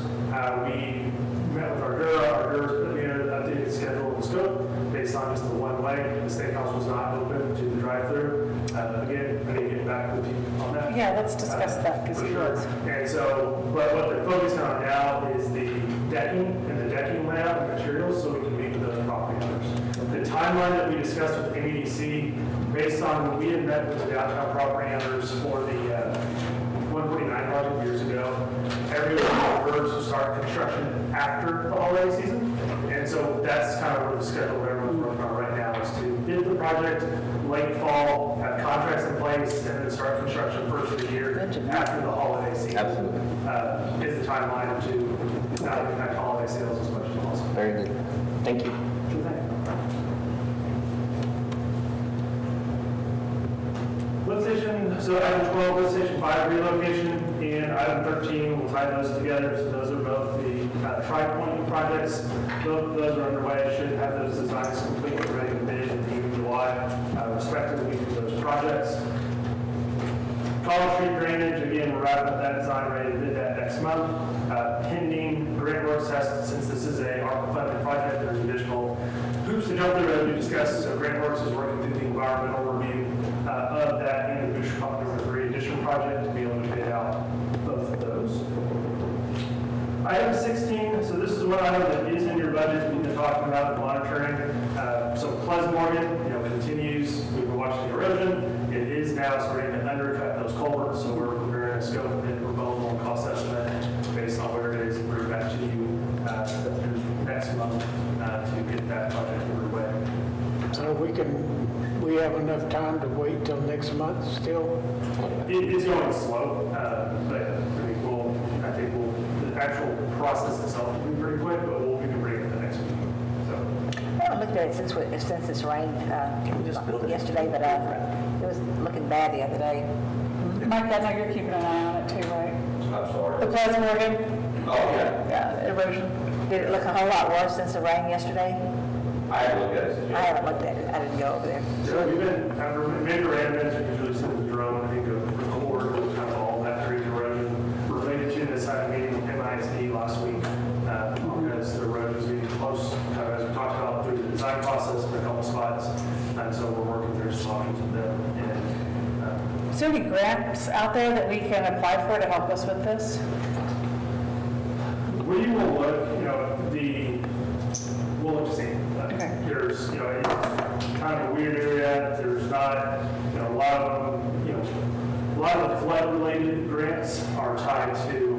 Speaker 11: We met with Ardura. Ardura's put together an updated schedule and scope based on just the one way. The steakhouse was not open to the drive-through. Again, I need to get back with you on that.
Speaker 2: Yeah, let's discuss that, because
Speaker 11: For
Speaker 2: he
Speaker 11: sure.
Speaker 2: was.
Speaker 11: And so, but what they're focusing on now is the decking and the decking layout and materials so we can meet with those property owners. The timeline that we discussed with MEDC, based on when we had met with the downtown property owners for the 149 project years ago, everyone prefers to start construction after the holiday season. And so that's kind of what the schedule of everyone's working on right now is to bid the project late fall, have contracts in place, and then start construction first of the year after the holiday season.
Speaker 1: Absolutely.
Speaker 11: Is the timeline to not impact holiday sales as much as possible.
Speaker 1: Very good. Thank you.
Speaker 11: Lift station, so item 12, lift station 5 relocation, and item 13, we'll tie those together. So those are both the tri-point projects. Both of those are underway. Should have those designs completely ready to bid in June, July, respectively for those projects. College Street drainage, again, we're wrapping up that design, ready to bid that next month. Pending grant work test, since this is a ARPA funded project, there's additional hoops to jump through as we discussed. So grant works is working through the environmental review of that and the Bush Pump number 3 addition project to be able to bid out both of those. Item 16, so this is one item that is in your budget. We've been talking about the monitoring. So Pleas Morgan, continues. We've been watching the erosion. It is now starting to undercut those culverts, so we're preparing a scope and proposal and cost estimate based on where it is, and we're back to you through next month to get that project underway.
Speaker 3: So we have enough time to wait till next month still?
Speaker 11: It's going slow, but I think the actual process itself will be pretty quick, but we can bring it the next week. So.
Speaker 4: I haven't looked at it since this rained yesterday, but it was looking bad the other day.
Speaker 2: Mike, I know you're keeping an eye on it too, right?
Speaker 15: I'm sorry.
Speaker 2: The Pleasant Morgan?
Speaker 15: Oh, yeah.
Speaker 2: Yeah, erosion.
Speaker 4: Did it look a whole lot worse since the rain yesterday?
Speaker 15: I haven't looked at it.
Speaker 4: I haven't looked at it. I didn't go over there.
Speaker 11: So we've been, major events, we usually send the drone, I think, to record kind of all that creek erosion related to this. I had a meeting with MISD last week because the road is getting close, kind of as we talked about through the design process in a couple spots. And so we're working through some options with them. And
Speaker 2: Is there any grants out there that we can apply for to help us with this?
Speaker 11: we will look, we'll look to see.
Speaker 2: Okay.
Speaker 11: There's, it's kind of a weird area. There's not, a lot of them, a lot of the flood-related grants are tied to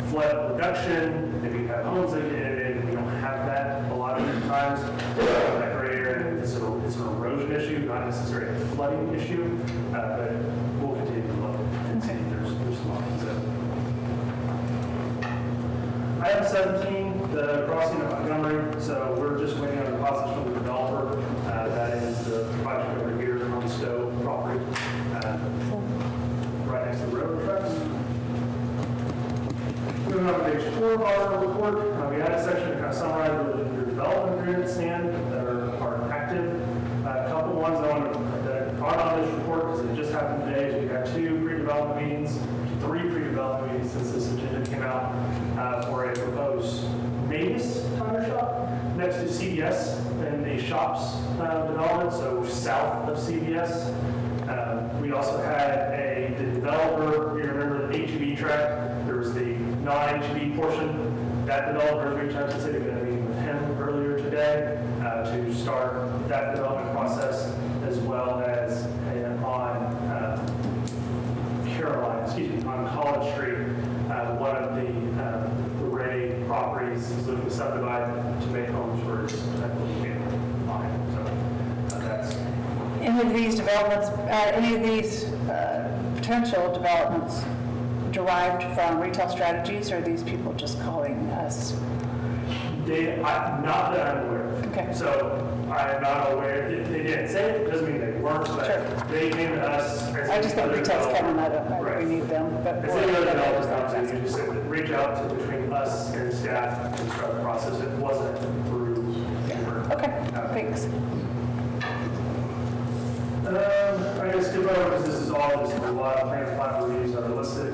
Speaker 11: flood reduction, maybe you have homes that get in, we don't have that a lot of the times. That gray area, it's an erosion issue, not necessarily a flooding issue, but we'll continue to look and see if there's some options there. Item 17, the crossing of Montgomery. So we're just waiting on deposits from the developer. That is the project over here on the Stowe property, right next to the railroad tracks. Moving on to page 4 of our report, we had a section to kind of summarize where the development agreements stand that are active. A couple ones that aren't on this report because it just happened today is we got 2 pre-development meetings, 3 pre-development meetings since this agenda came out for a proposed Mavis tire shop next to CVS and the shops development, so south of CVS. We also had the developer, you remember the HEB track, there was the non-HEB portion. That developer reached out to the city, going to meet with him earlier today to start that development process, as well as on College Street, one of the Ray properties is looking to subdivide to make homes for his family line. So that's
Speaker 2: Any of these developments, any of these potential developments derived from retail strategies, or are these people just calling us?
Speaker 11: Not that I'm aware of.
Speaker 2: Okay.
Speaker 11: So I am not aware, they didn't say it, doesn't mean they weren't, but
Speaker 2: Sure.
Speaker 11: they came to us.
Speaker 2: I just think retail's coming, I don't know if we need them, but.
Speaker 11: As any other developers come to, you just said, reach out to between us and staff and start the process. It wasn't through.
Speaker 2: Okay, thanks.
Speaker 11: I guess skip over because this is all just a lot of plan plat reviews that are listed.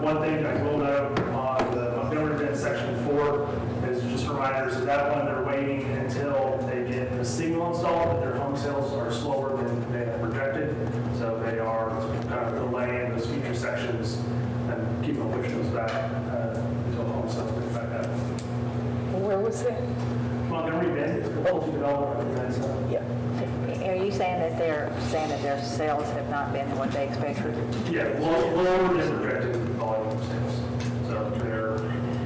Speaker 11: One thing I will note on the Montgomery Bend section 4 is just reminders of that one, they're waiting until they get the signal installed, but their home sales are slower than they had projected. So they are kind of delaying those future sections and keeping them pushing those back until home sales get back up.
Speaker 10: Where was that?
Speaker 11: Montgomery Bend, the multi-development events.
Speaker 10: Yeah.
Speaker 4: Are you saying that their sales have not been what they expected?
Speaker 11: Yeah, lower than projected volume sales. So they're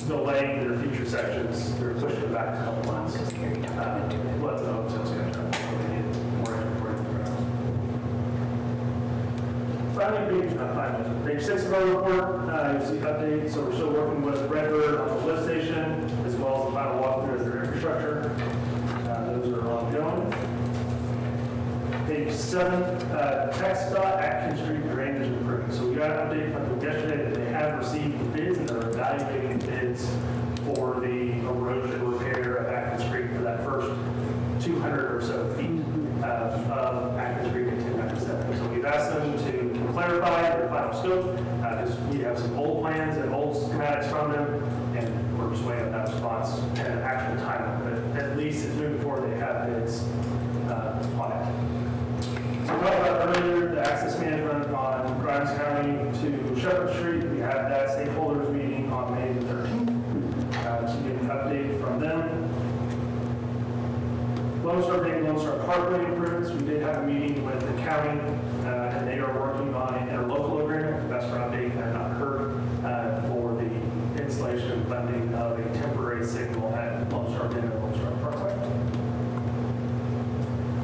Speaker 11: delaying their future sections, they're pushing it back a couple months. Let the home sales get done before they get more inventory on the ground. Finally, page 6 of our report, you see updates. So we're still working with Redbird on the lift station, as well as the final walkthrough of their infrastructure. Those are ongoing. Page 7, TxDOT Atkins Street drainage improvement. So we got an update from them yesterday that they have received the bids and they're evaluating bids for the erosion repair of Atkins Street for that first 200 or so feet of Atkins Street and 1097. So we've asked them to clarify their final scope because we have some old plans and old schematics from them, and we're just waiting on that response and actual time. But at least it's moving forward, they have bids on it. So we talked about earlier the access management on Grimes County to Shepherd Street. We had that stakeholders meeting on May the 13th to get an update from them. Lone Star Bank, Lone Star Parkway improvements. We did have a meeting with the county, and they are working on an interlocal agreement. That's for update I have not heard for the installation and funding of a temporary signal at Lone Star Bank and Lone Star Parkway.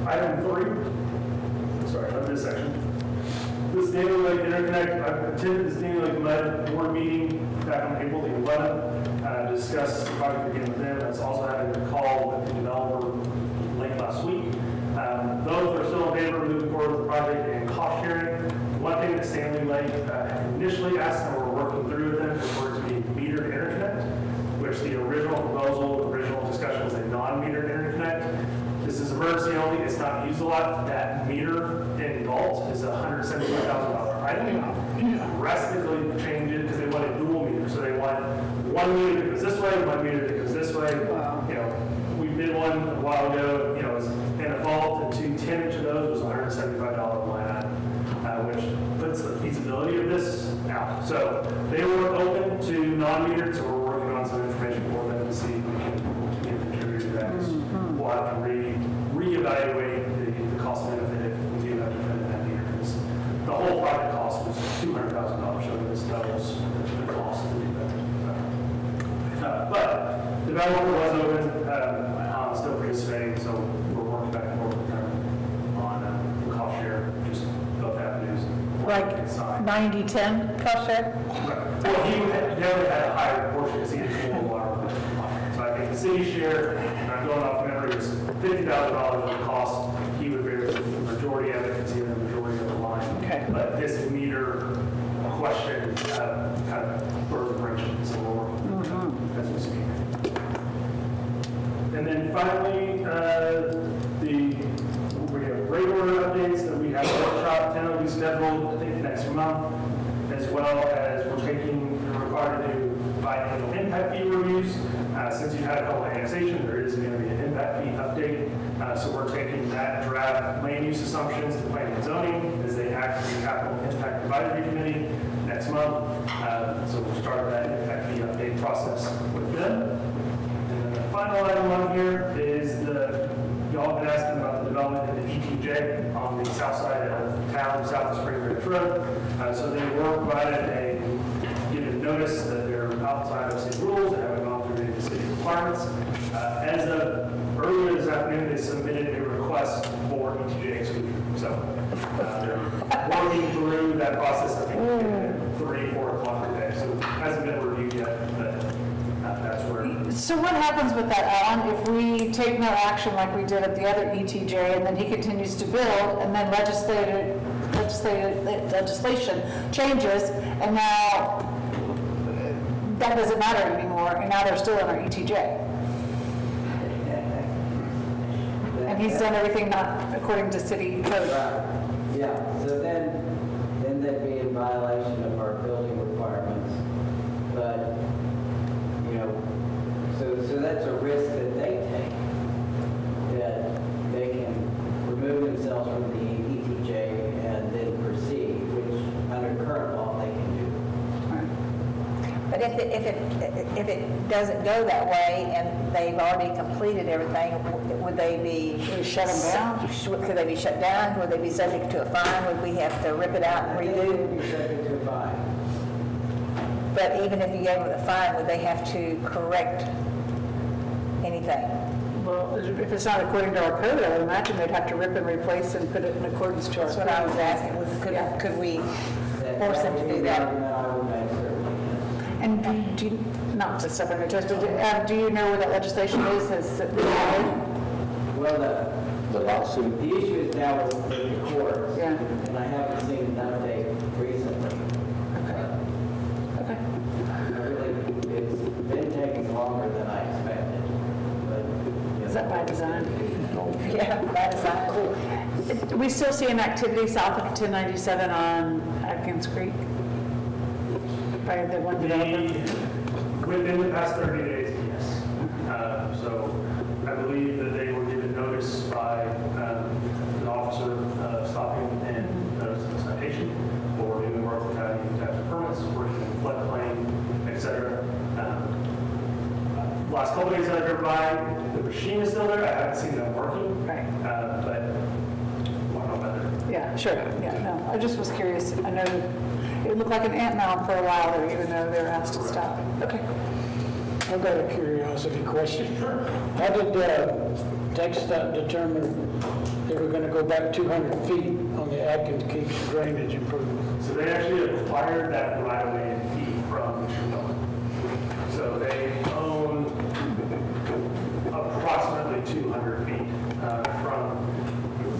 Speaker 11: Item 3. Sorry, on this section. This Daily Lake Interconnect, I attended this Daily Lake Mud board meeting back on April the 11th, discussed the project again with them. I was also having a call with the developer late last week. Those are still in favor of moving forward with the project and cost sharing. One thing that Stanley Lake initially asked, and we're working through with them, is for it to be metered interconnect, which the original proposal, original discussion was a non-metered interconnect. This is emergency only, it's not used a lot. That meter in Galt is a $175,000 item. Drastically change it because they want a dual meter. So they want one meter that goes this way, one meter that goes this way. You know, we did one a while ago, you know, it was in a vault, and 10 each of those was $175 line item, which puts the feasibility of this out. So they were open to non-metered, so we're working on some information for them to see if we can contribute to that. We'll have to reevaluate the cost benefit if we do have to put in that meter, because the whole project cost was $200,000, so this doubles the cost to do that. But developer was open, still participating, so we're working back and forth with them on the cost share, just both avenues.
Speaker 2: Like 90-10 cost share?
Speaker 11: Right. Well, he definitely had a higher portion because he had full water. So I think the city share, and I'm going off memory, was $50,000 of the cost. He would bear the majority of it because he had the majority of the line.
Speaker 2: Okay.
Speaker 11: But this meter question kind of burns the bridge, so we're working as we speak. And then finally, we have regular updates that we have a workshop tentatively scheduled, I think, next month, as well as we're required to do biennial impact fee reviews. Since you've had a couple of annexations, there is going to be an impact fee update. So we're taking that draft land use assumptions to planning and zoning as they act as the capital impact advisory committee next month. So we'll start that impact fee update process with them. And then the final item on here is y'all have been asking about the development of the ETJ on the south side of town, south of Spring Ridge Road. So they were provided given notice that they're outside of city rules and haven't gone through any of the city requirements. As of earlier this afternoon, they submitted a request for ETJ exclusion. So they're working through that process, I think, at 3, 4 o'clock today. So it hasn't been reviewed yet, but that's where.
Speaker 2: So what happens with that, Alan, if we take no action like we did at the other ETJ, and then he continues to build, and then legislation changes, and now that doesn't matter anymore, and now they're still in our ETJ? And he's done everything not according to city code.
Speaker 6: Yeah, so then they'd be in violation of our building requirements. But, so that's a risk that they take, that they can remove themselves from the ETJ and then proceed, which under current law they can do.
Speaker 4: But if it doesn't go that way and they've already completed everything, would they be
Speaker 2: shut them down?
Speaker 4: Could they be shut down? Would they be subject to a fine? Would we have to rip it out and
Speaker 6: They
Speaker 4: redo?
Speaker 6: would be subject to a fine.
Speaker 4: But even if you gave them the fine, would they have to correct anything?
Speaker 2: Well, if it's not according to our code, I would imagine they'd have to rip and replace and put it in accordance to our
Speaker 4: That's
Speaker 2: code.
Speaker 4: what I was asking. Could we force them to do that?
Speaker 6: I would make certainly.
Speaker 2: And do you, not to step on your toes, but do you know where that legislation is? Has it been added?
Speaker 6: Well,
Speaker 1: The lawsuit.
Speaker 6: the issue is now with the courts.
Speaker 2: Yeah.
Speaker 6: And I haven't seen an update recently.
Speaker 2: Okay.
Speaker 6: It's been taking longer than I expected. But,
Speaker 2: Is that by design?
Speaker 4: Yeah, that is not cool.
Speaker 2: Do we still see an activity south of 1097 on Atkins Creek? By the one developer?
Speaker 11: Within the past 30 days, yes. So I believe that they were given notice by an officer stopping and notice of citation for doing work with county types of permits, working in floodplain, et cetera. Last couple days I drove by, the machine is still there. I haven't seen them working.
Speaker 2: Right.
Speaker 11: But I don't know whether.
Speaker 2: Yeah, sure. Yeah, no, I just was curious. I know it looked like an ant mound for a while there, even though they were asked to stop. Okay.
Speaker 3: I've got a curiosity question. How did TxDOT determine they were going to go back 200 feet on the Atkins Creek drainage improvement?
Speaker 11: So they actually acquired that right-of-way in fee from Michigan. So they own approximately 200 feet from,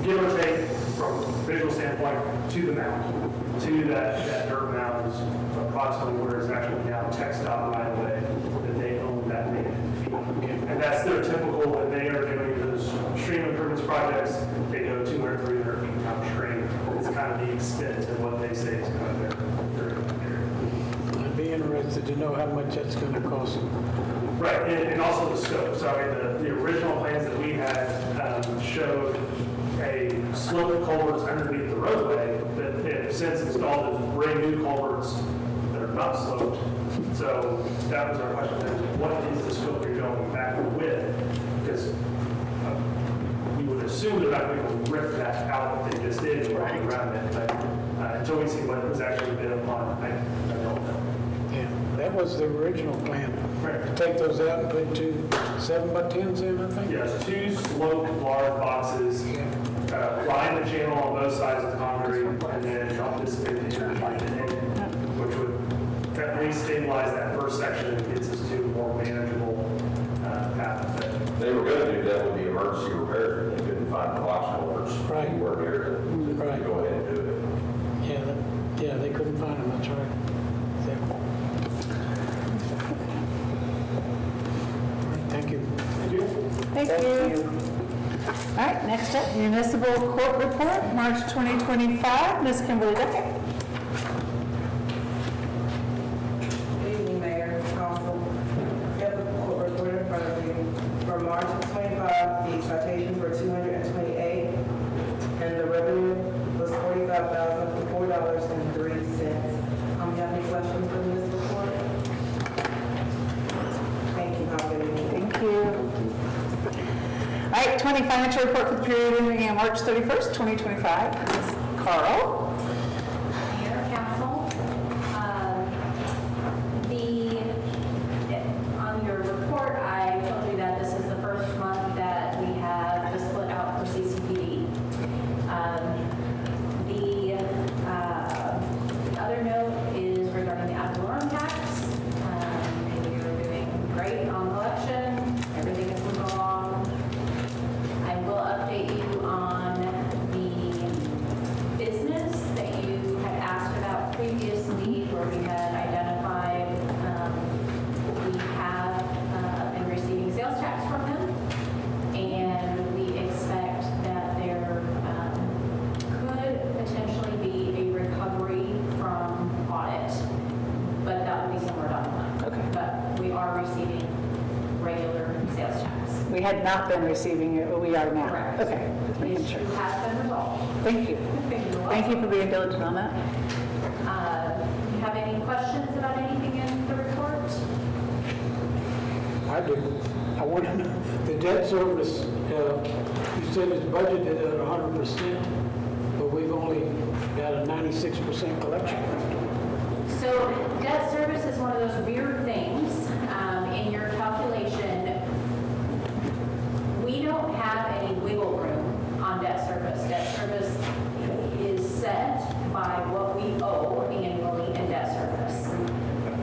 Speaker 11: give or take, from a visual standpoint, to the mound. To that dirt mound is approximately where it's actually now TxDOT right-of-way that they own that native fee. And that's their typical, when they are doing those stream improvements projects, they go 200, 300 feet downstream. It's kind of the extent of what they say is kind of their area.
Speaker 3: I'd be interested to know how much that's going to cost them.
Speaker 11: Right, and also the scope. So I mean, the original plans that we had showed a slope culverts underneath the roadway that they have since installed as brand new culverts that are not sloped. So that was our question, what is the scope you're going back with? Because we would assume they're not going to rip that out that they just did and work around it. But until we see what was actually bid upon, I don't know.
Speaker 3: Yeah. That was the original plan.
Speaker 11: Right.
Speaker 3: To take those out and put 2 7x10s in, I think?
Speaker 11: Yes, 2 sloped large boxes, line the channel on both sides of the concrete, and then help dissipate the energy, which would at least stabilize that first section and gets us to a more manageable path.
Speaker 15: They were going to do that with the emergency repairs, but they couldn't find the box culverts
Speaker 3: Right.
Speaker 15: anywhere near it to
Speaker 3: Right.
Speaker 15: go ahead and do it.
Speaker 3: Yeah, they couldn't find them, that's right. Exactly. Thank you.
Speaker 2: Thank you. All right, next up, municipal court report, March 2025, Ms. Kimberly Decker.
Speaker 17: Good evening, Mayor, Council. You have the court report in front of you. For March of 25, the citations were 228, and the revenue was $45,004.03. You have any questions for this report? Thank you. Have a good evening.
Speaker 2: Thank you. All right, 20 financial report for the period ending on March 31st, 2025. Ms. Carl.
Speaker 8: Mayor, council, on your report, I told you that this is the first month that we have the split out for CCPD. The other note is regarding the ad valorem tax. We are doing great on collection. Everything is moving along. I will update you on the business that you had asked about previously, where we had identified we have been receiving sales tax from them, and we expect that there could potentially be a recovery from audit, but that will be somewhere down the line.
Speaker 2: Okay.
Speaker 8: But we are receiving regular sales tax.
Speaker 2: We had not been receiving it, but we are now.
Speaker 8: Correct.
Speaker 2: Okay, just
Speaker 8: The
Speaker 2: making sure.
Speaker 8: issue has been resolved.
Speaker 2: Thank you.
Speaker 8: You're
Speaker 2: Thank you
Speaker 8: welcome.
Speaker 2: for being diligent on that.
Speaker 8: You have any questions about anything in the report?
Speaker 3: I do. I want to know, the debt service, you said it's budgeted at 100%, but we've only got a 96% collection rate.
Speaker 8: So debt service is one of those weird things in your calculation. We don't have any wiggle room on debt service. Debt service is set by what we owe annually in debt service.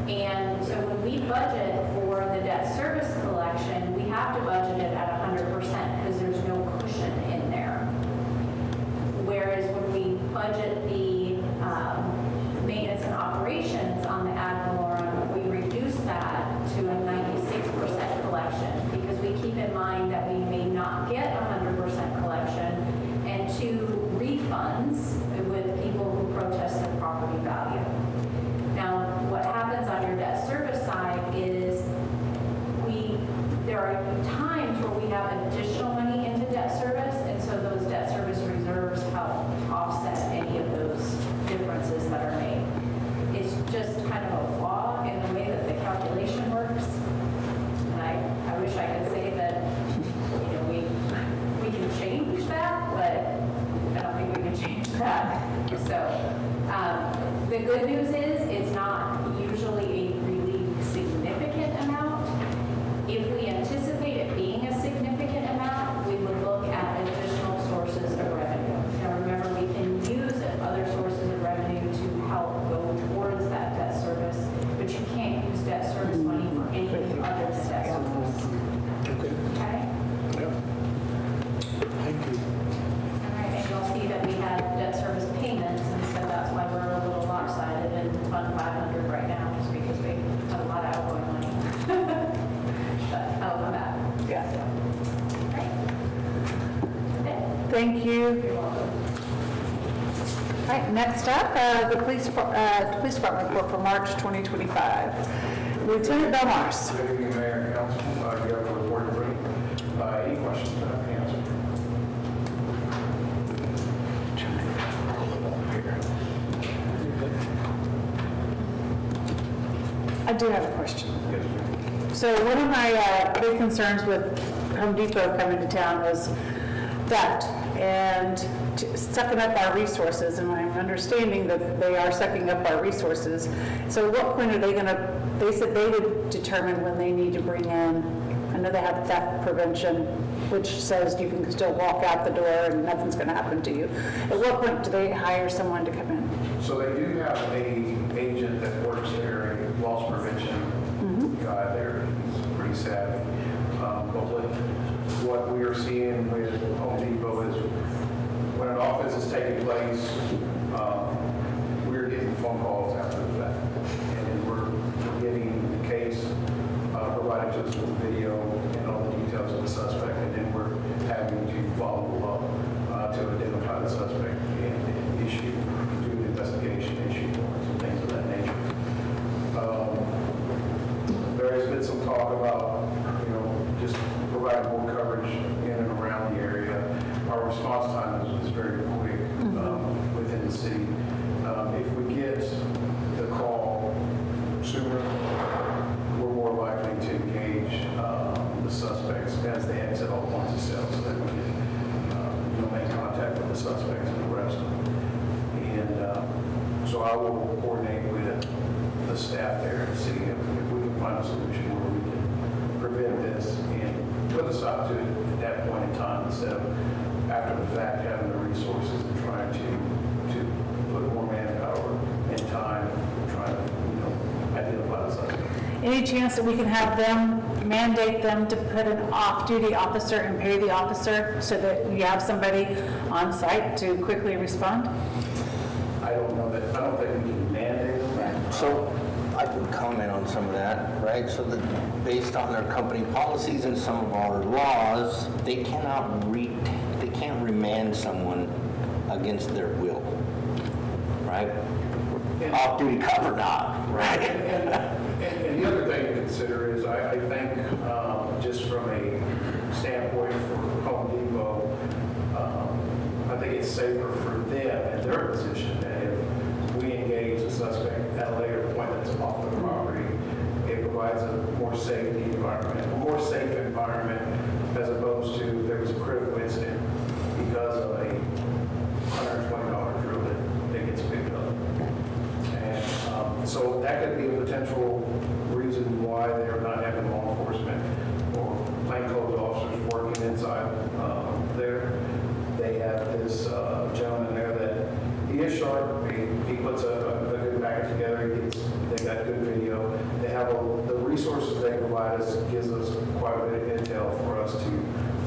Speaker 8: And so when we budget for the debt service collection, we have to budget it at 100% because there's no cushion in there. Whereas when we budget the maintenance and operations on the ad valorem, we reduce that to a 96% collection because we keep in mind that we may not get 100% collection, and 2, refunds with people who protest their property value. Now, what happens on your debt service side is there are times where we have additional money into debt service, and so those debt service reserves help offset any of those differences that are made. It's just kind of a flaw in the way that the calculation works. And I wish I could say that, we can change that, but I don't think we can change that. So the good news is it's not usually a really significant amount. If we anticipate it being a significant amount, we would look at additional sources of revenue. Now remember, we can use other sources of revenue to help go towards that debt service, but you can't use debt service money for anything other than debt service.
Speaker 3: Okay.
Speaker 8: Okay?
Speaker 3: Yep. Thank you.
Speaker 8: All right, and you'll see that we had debt service payments, and so that's why we're a little lopsided in Fund 500 right now, just because we have a lot of outgoing money. But I'll come back.
Speaker 2: Yeah.
Speaker 8: Right? Okay.
Speaker 2: Thank you.
Speaker 8: You're welcome.
Speaker 2: All right, next up, the police department report for March 2025. Lieutenant Belmars.
Speaker 5: Good evening, Mayor and Council. You have a report in front of you. Any questions that I can answer?
Speaker 2: I do have a question.
Speaker 5: Yes, ma'am.
Speaker 2: So one of my big concerns with Home Depot coming to town was theft and sucking up our resources, and I'm understanding that they are sucking up our resources. So at what point are they going to they said they would determine when they need to bring in, I know they have theft prevention, which says you can still walk out the door and nothing's going to happen to you. At what point do they hire someone to come in?
Speaker 5: So they do have a agent that works there, a loss prevention guy there. He's pretty savvy. But what we are seeing with Home Depot is when an offense is taking place, we're getting phone calls after the fact. And then we're getting the case provided to us with video and all the details of the suspect. And then we're having to follow up to identify the suspect and issue, do an investigation, issue warrants and things of that nature. There has been some talk about, just providing more coverage in and around the area. Our response time is very quick within the city. If we get the call sooner, we're more likely to engage the suspects as they exit all points of sale so that we can make contact with the suspects and arrest them. And so I will coordinate with the staff there and see if we can find a solution where we can prevent this and put a stop to it at that point in time instead of after the fact having the resources and trying to put more manpower and time trying to identify the suspect.
Speaker 2: Any chance that we can have them, mandate them to put an off-duty officer and pay the officer so that you have somebody on site to quickly respond?
Speaker 5: I don't know that, I don't think we can mandate them.
Speaker 1: So I can comment on some of that, right? So that based on their company policies and some of our laws, they can't remand someone against their will, right? Off-duty cover not, right?
Speaker 5: And the other thing to consider is I think just from a standpoint for Home Depot, I think it's safer for them in their position that if we engage a suspect at a later point that's off the property, it provides a more safety environment, a more safe environment as opposed to if there was a critical incident because of a $120 drill that gets picked up. And so that could be a potential reason why they are not having law enforcement or plainclothes officers working inside there. They have this gentleman there that he is sharp. He puts a good package together. They got good video. They have the resources they provide us gives us quite a bit of intel for us to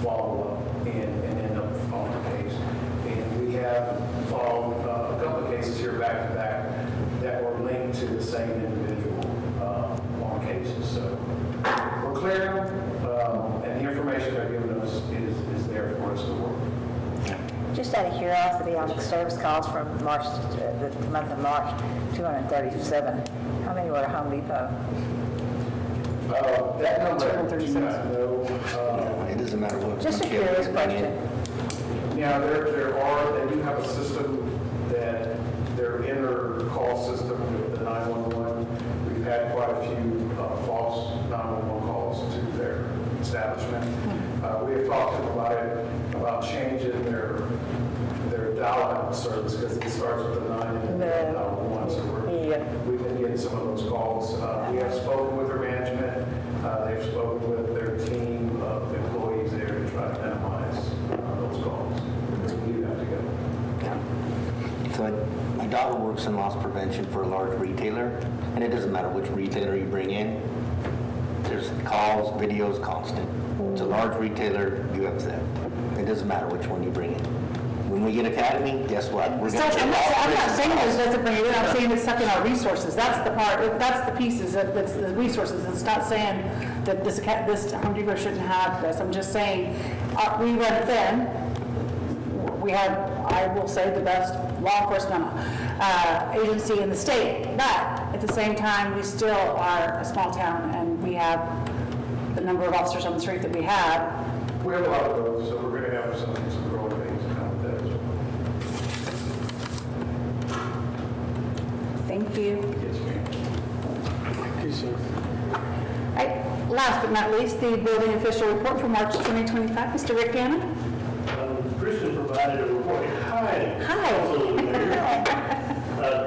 Speaker 5: follow up and end up following the case. And we have followed a couple of cases here back to back that were linked to the same individual on cases. So we're clear, and the information they're giving us is there for us to work.
Speaker 4: Just out of curiosity, on the service calls from March, the month of March, 237. How many were at Home Depot?
Speaker 5: That number, I do not know.
Speaker 1: It doesn't matter what.
Speaker 4: Just a curious question.
Speaker 5: Yeah, they do have a system that their inner call system with the 911. We've had quite a few false 911 calls to their establishment. We have talked to them about changing their dial-out service because it starts with the 9 and the 1. So we've been getting some of those calls. We have spoken with their management. They've spoken with their team of employees there to try to minimize those calls. We do have to go.
Speaker 1: So my daughter works in loss prevention for a large retailer, and it doesn't matter which retailer you bring in. There's calls, videos, constant. It's a large retailer, you have theft. It doesn't matter which one you bring in. When we get Academy, guess what? We're going to
Speaker 2: I'm not saying this doesn't bring it in, I'm saying it's sucking our resources. That's the part, that's the pieces, that's the resources. It's not saying that this Home Depot shouldn't have this. I'm just saying, we run thin. We have, I will say, the best law enforcement agency in the state. But at the same time, we still are a small town and we have the number of officers on the street that we have.
Speaker 5: We have a lot of those, so we're going to have some growing things to come with that as well.
Speaker 2: Thank you.
Speaker 5: Yes, ma'am.
Speaker 3: Thank you, sir.
Speaker 2: All right, last but not least, the building official report for March 2025. Mr. Rick Gannon.
Speaker 11: Kristen provided a report. Hi.
Speaker 2: Hi.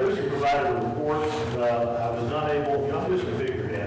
Speaker 11: Kristen provided a report. I was not able, I'm just a figurehead.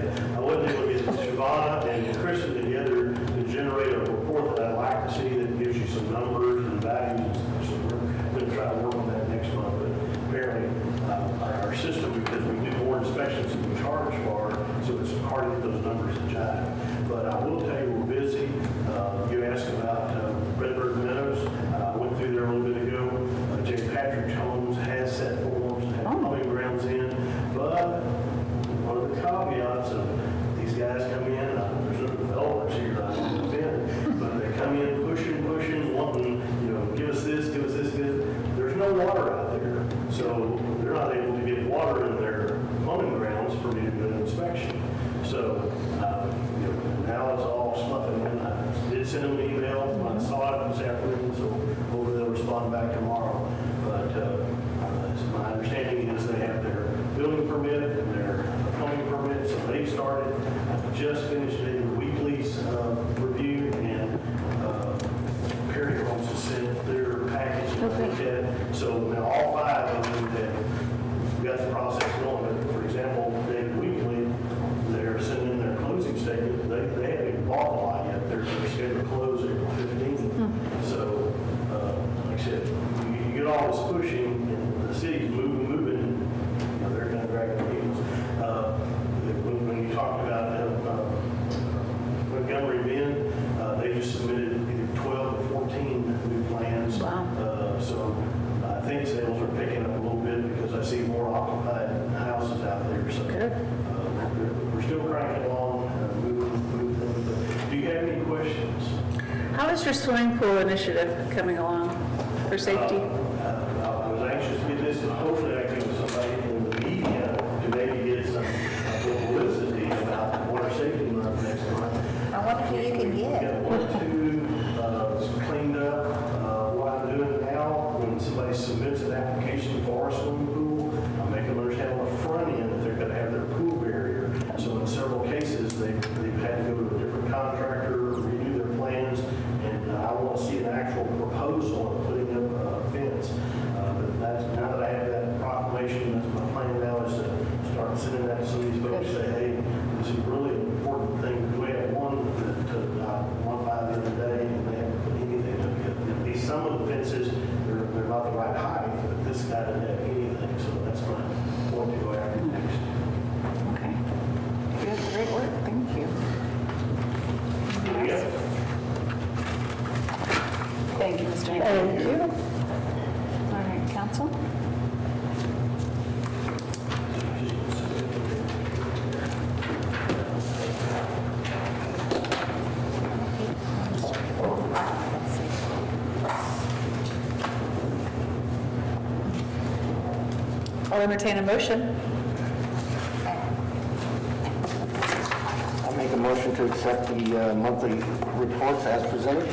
Speaker 11: water out there. So they're not able to get water in their plumbing grounds for me to do an inspection. So, now it's all sloughing in. I did send them an email when I saw it this afternoon, so hopefully they'll respond back tomorrow. But my understanding is they have their building permit and their plumbing permit, so they've started. I just finished a weekly review, and Perry wants to send their package to look at. So now all 5 of them have got the process going. But for example, they weekly, they're sending their closing statement. They haven't even bought the lot yet. They're scheduled to close April 15th. So, like I said, you get all this pushing, and the city's moving, and they're kind of dragging their heels. When you talked about Montgomery Bend, they just submitted either 12 or 14 new plans.
Speaker 2: Wow.
Speaker 11: So I think sales are picking up a little bit because I see more occupied houses out there. So we're still cranking along, moving things. But do you have any questions?
Speaker 2: How is your swimming pool initiative coming along for safety?
Speaker 11: I was anxious to get this, and hopefully I can get somebody in the media to maybe get some publicity about water safety month next month.
Speaker 4: I wonder who you can get.
Speaker 11: Got 1 or 2 cleaned up. What I'm doing now, when somebody submits an application for a swimming pool, I make them understand on the front end that they're going to have their pool barrier. So in several cases, they've had to go to a different contractor, redo their plans, and I want to see an actual proposal of putting up a fence. But now that I have that proclamation, that's my plan now, is to start sending that to some of these folks, say, hey, this is a really important thing. We had one by the other day, and they haven't put anything up yet. At least some of the fences, they're not the right height, but this guy didn't have anything, so that's my point to go after next.
Speaker 2: Okay. Good, great work, thank you.
Speaker 11: Yeah.
Speaker 2: Thank you, Mr. Mayor. Thank you. All right, council? I'll entertain a motion.
Speaker 1: I'll make a motion to accept the monthly reports as presented.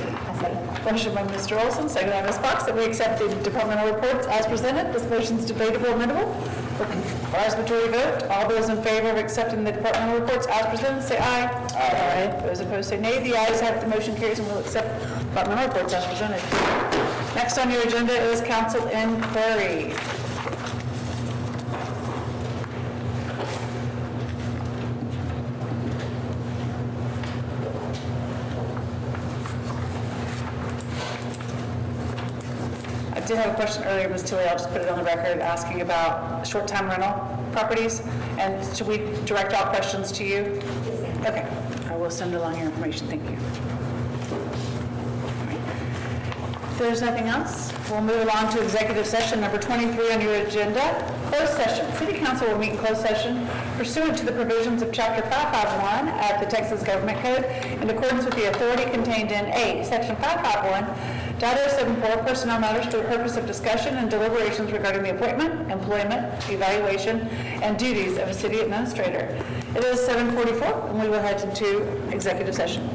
Speaker 2: Motion by Mr. Olson, second by Ms. Fox, that we accept the departmental reports as presented. This motion is debatable, amendable. Requires majority vote. All those in favor of accepting the departmental reports as presented, say aye. Aye. Those opposed, say nay. The ayes have it. The motion carries, and we'll accept departmental reports as presented. Next on your agenda is council inquiry. I did have a question earlier, Ms. Tilly, I'll just put it on the record, asking about short-time rental properties. And should we direct all questions to you? Okay, I will send along your information, thank you. If there's nothing else, we'll move along to executive session number 23 on your agenda. Closed session. City Council will meet in closed session pursuant to the provisions of Chapter 551 at the Texas Government Code in accordance with the authority contained in A, Section 551.074, personnel matters for the purpose of discussion and deliberations regarding the appointment, employment, evaluation, and duties of a city administrator. It is 7:44, and we will head into executive session.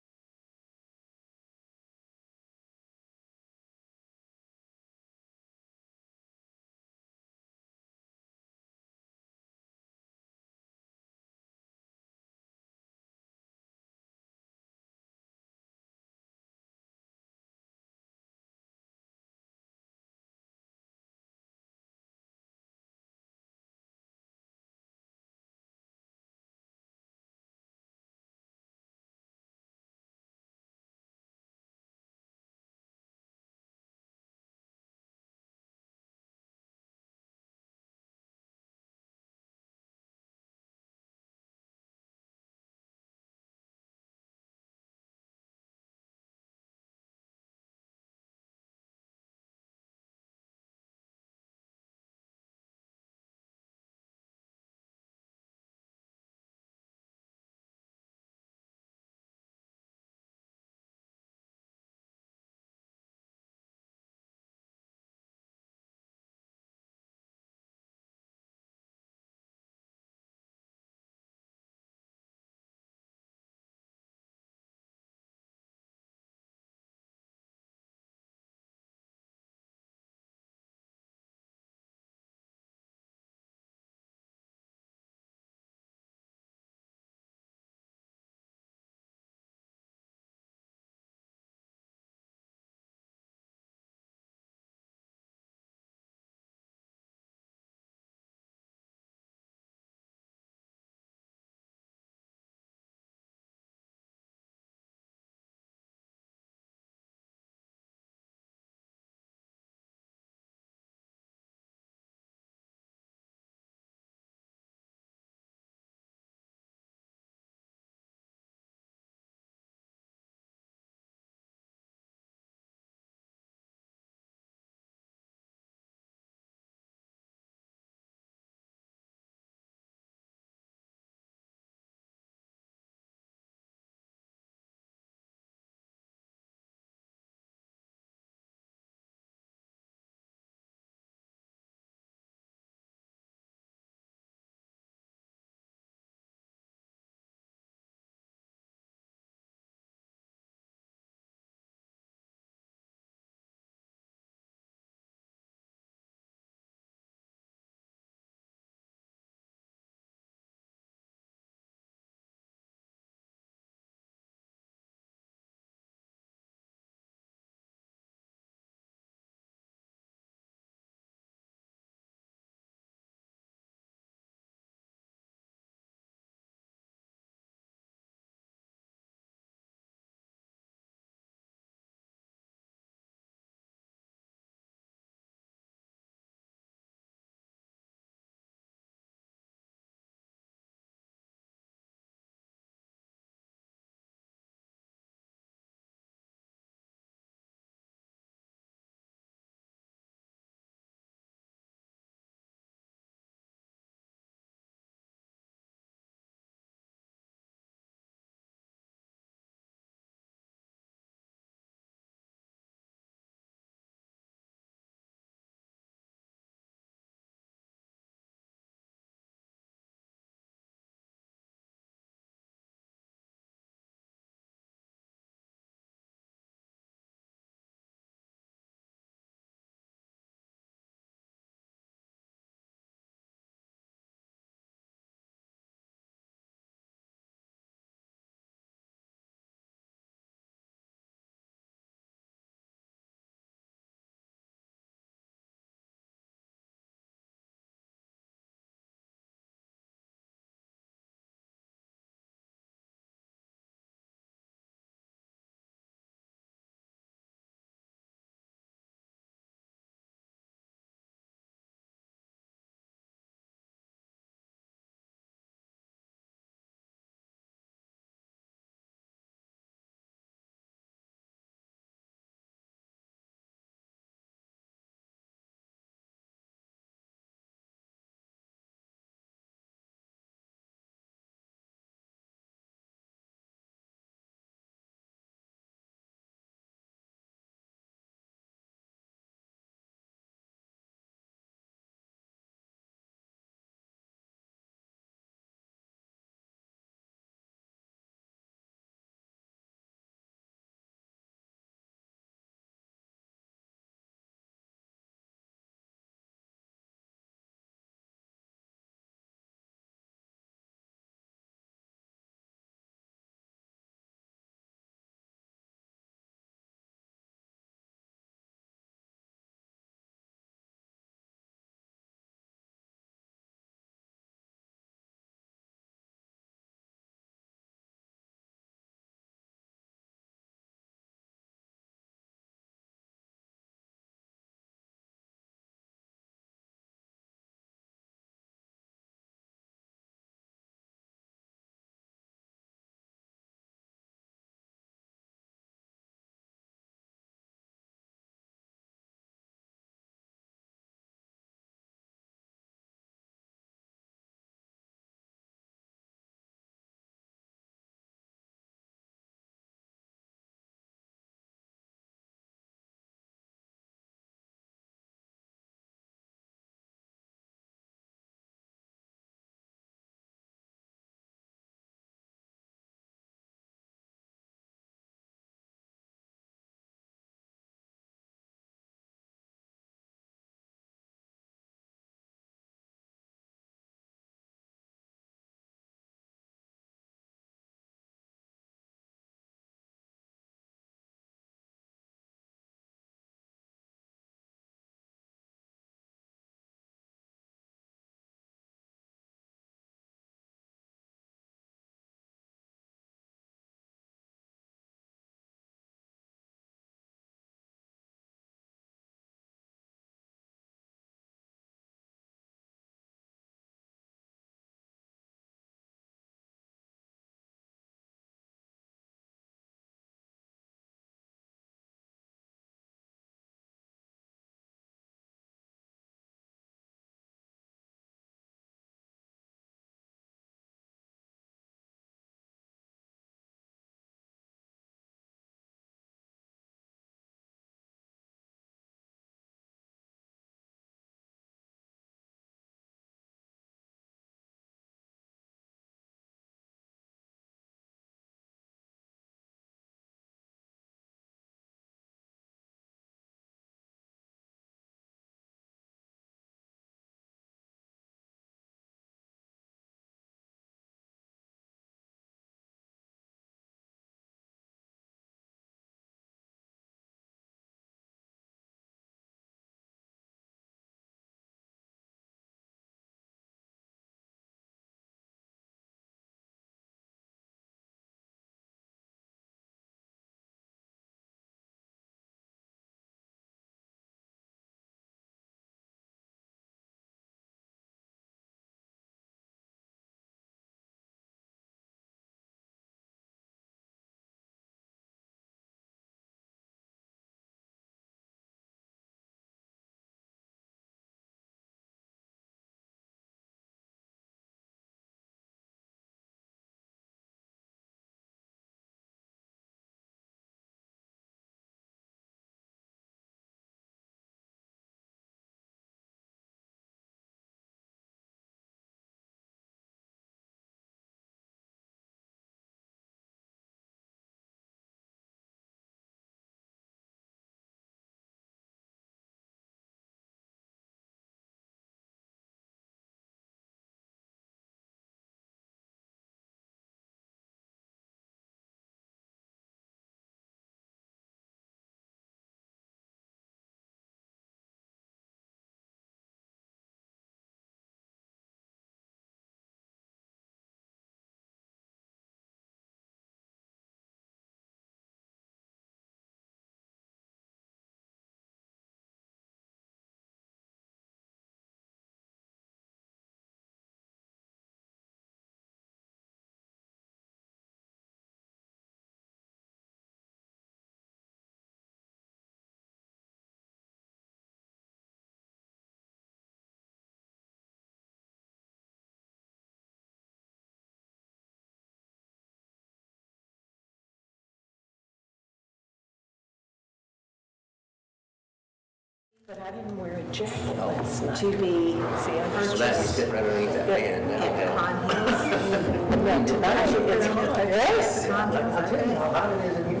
Speaker 10: But I didn't wear a jacket last night.
Speaker 4: To be
Speaker 1: So that you
Speaker 4: purchased
Speaker 1: sit right underneath that band.
Speaker 4: at Pecan Hills.
Speaker 10: Not tonight, it's, yes,
Speaker 1: I'll tell you how hot it is in here.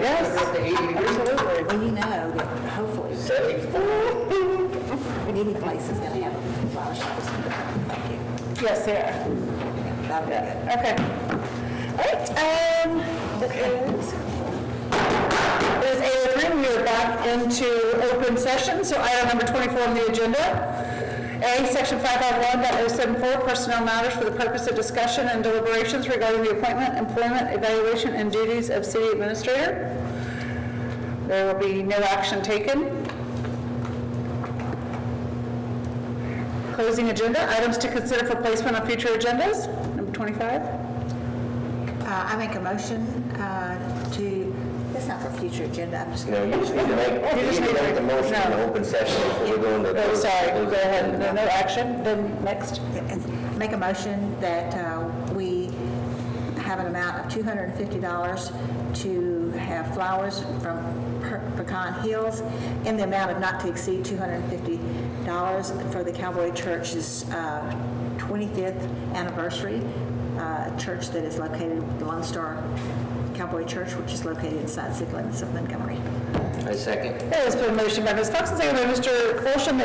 Speaker 10: yes,
Speaker 1: Up to 80 degrees.
Speaker 10: absolutely.
Speaker 4: Well, you know that hopefully
Speaker 1: 74.
Speaker 4: any place is going to have flower shows. Thank you.
Speaker 2: Yes, they are.
Speaker 4: That'll be good.
Speaker 2: Okay. All right, it is 8:03, we are back into open session, so item number 24 on the agenda. A, section 551.074, personnel matters for the purpose of discussion and deliberations regarding the appointment, employment, evaluation, and duties of city administrator. There will be no action taken. Closing agenda, items to consider for placement on future agendas, number 25.
Speaker 4: I make a motion to, that's not for future agenda, I'm just
Speaker 1: No,
Speaker 4: going
Speaker 1: you just need to make, you need to make the motion in the open session before we go into.
Speaker 2: Oh, sorry, go ahead, no action, then next.
Speaker 4: make a motion that we have an amount of $250 to have flowers from Pecan Hills in the amount of not to exceed $250 for the Cowboy Church's 25th anniversary, a church that is located, the Lone Star Cowboy Church, which is located inside city limits of Montgomery.
Speaker 1: I second.
Speaker 2: There has been a motion by Ms. Fox and second by Mr. Olson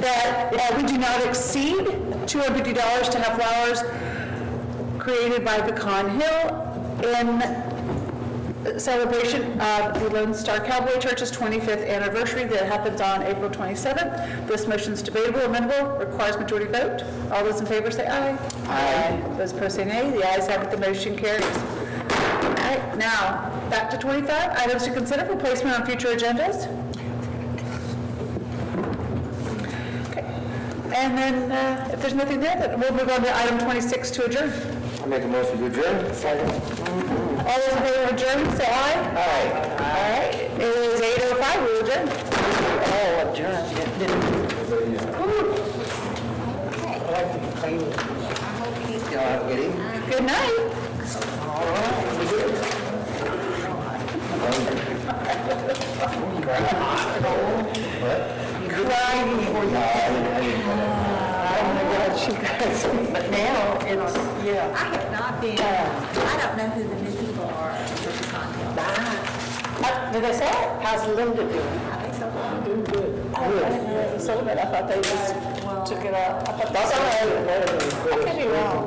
Speaker 2: that we do not exceed $250 to have flowers created by Pecan Hill in celebration of the Lone Star Cowboy Church's 25th anniversary that happens on April 27th. This motion is debatable, amendable, requires majority vote. All those in favor say aye. Aye. Those opposed say nay. The ayes have it, the motion carries. All right, now, back to 25, items to consider for placement on future agendas. Okay, and then if there's nothing there, then we'll move on to item 26 to adjourn.
Speaker 1: I make a motion to adjourn. Second.
Speaker 2: All those in favor of adjourn, say aye. Aye. All right, it is 8:05, we adjourn.
Speaker 10: Oh, adjourned, didn't
Speaker 1: Y'all have a good evening.
Speaker 2: Good night. Crying before you.
Speaker 10: Oh my God, she does. But now, it's, yeah.
Speaker 4: I have not been, I don't know who the new people are for Pecan Hill.
Speaker 10: Did they say it? How's Linda doing?
Speaker 4: I think so.
Speaker 10: Doing good.
Speaker 2: I didn't know it was sold, but I thought they just took it out. I thought they sold it. I could be wrong.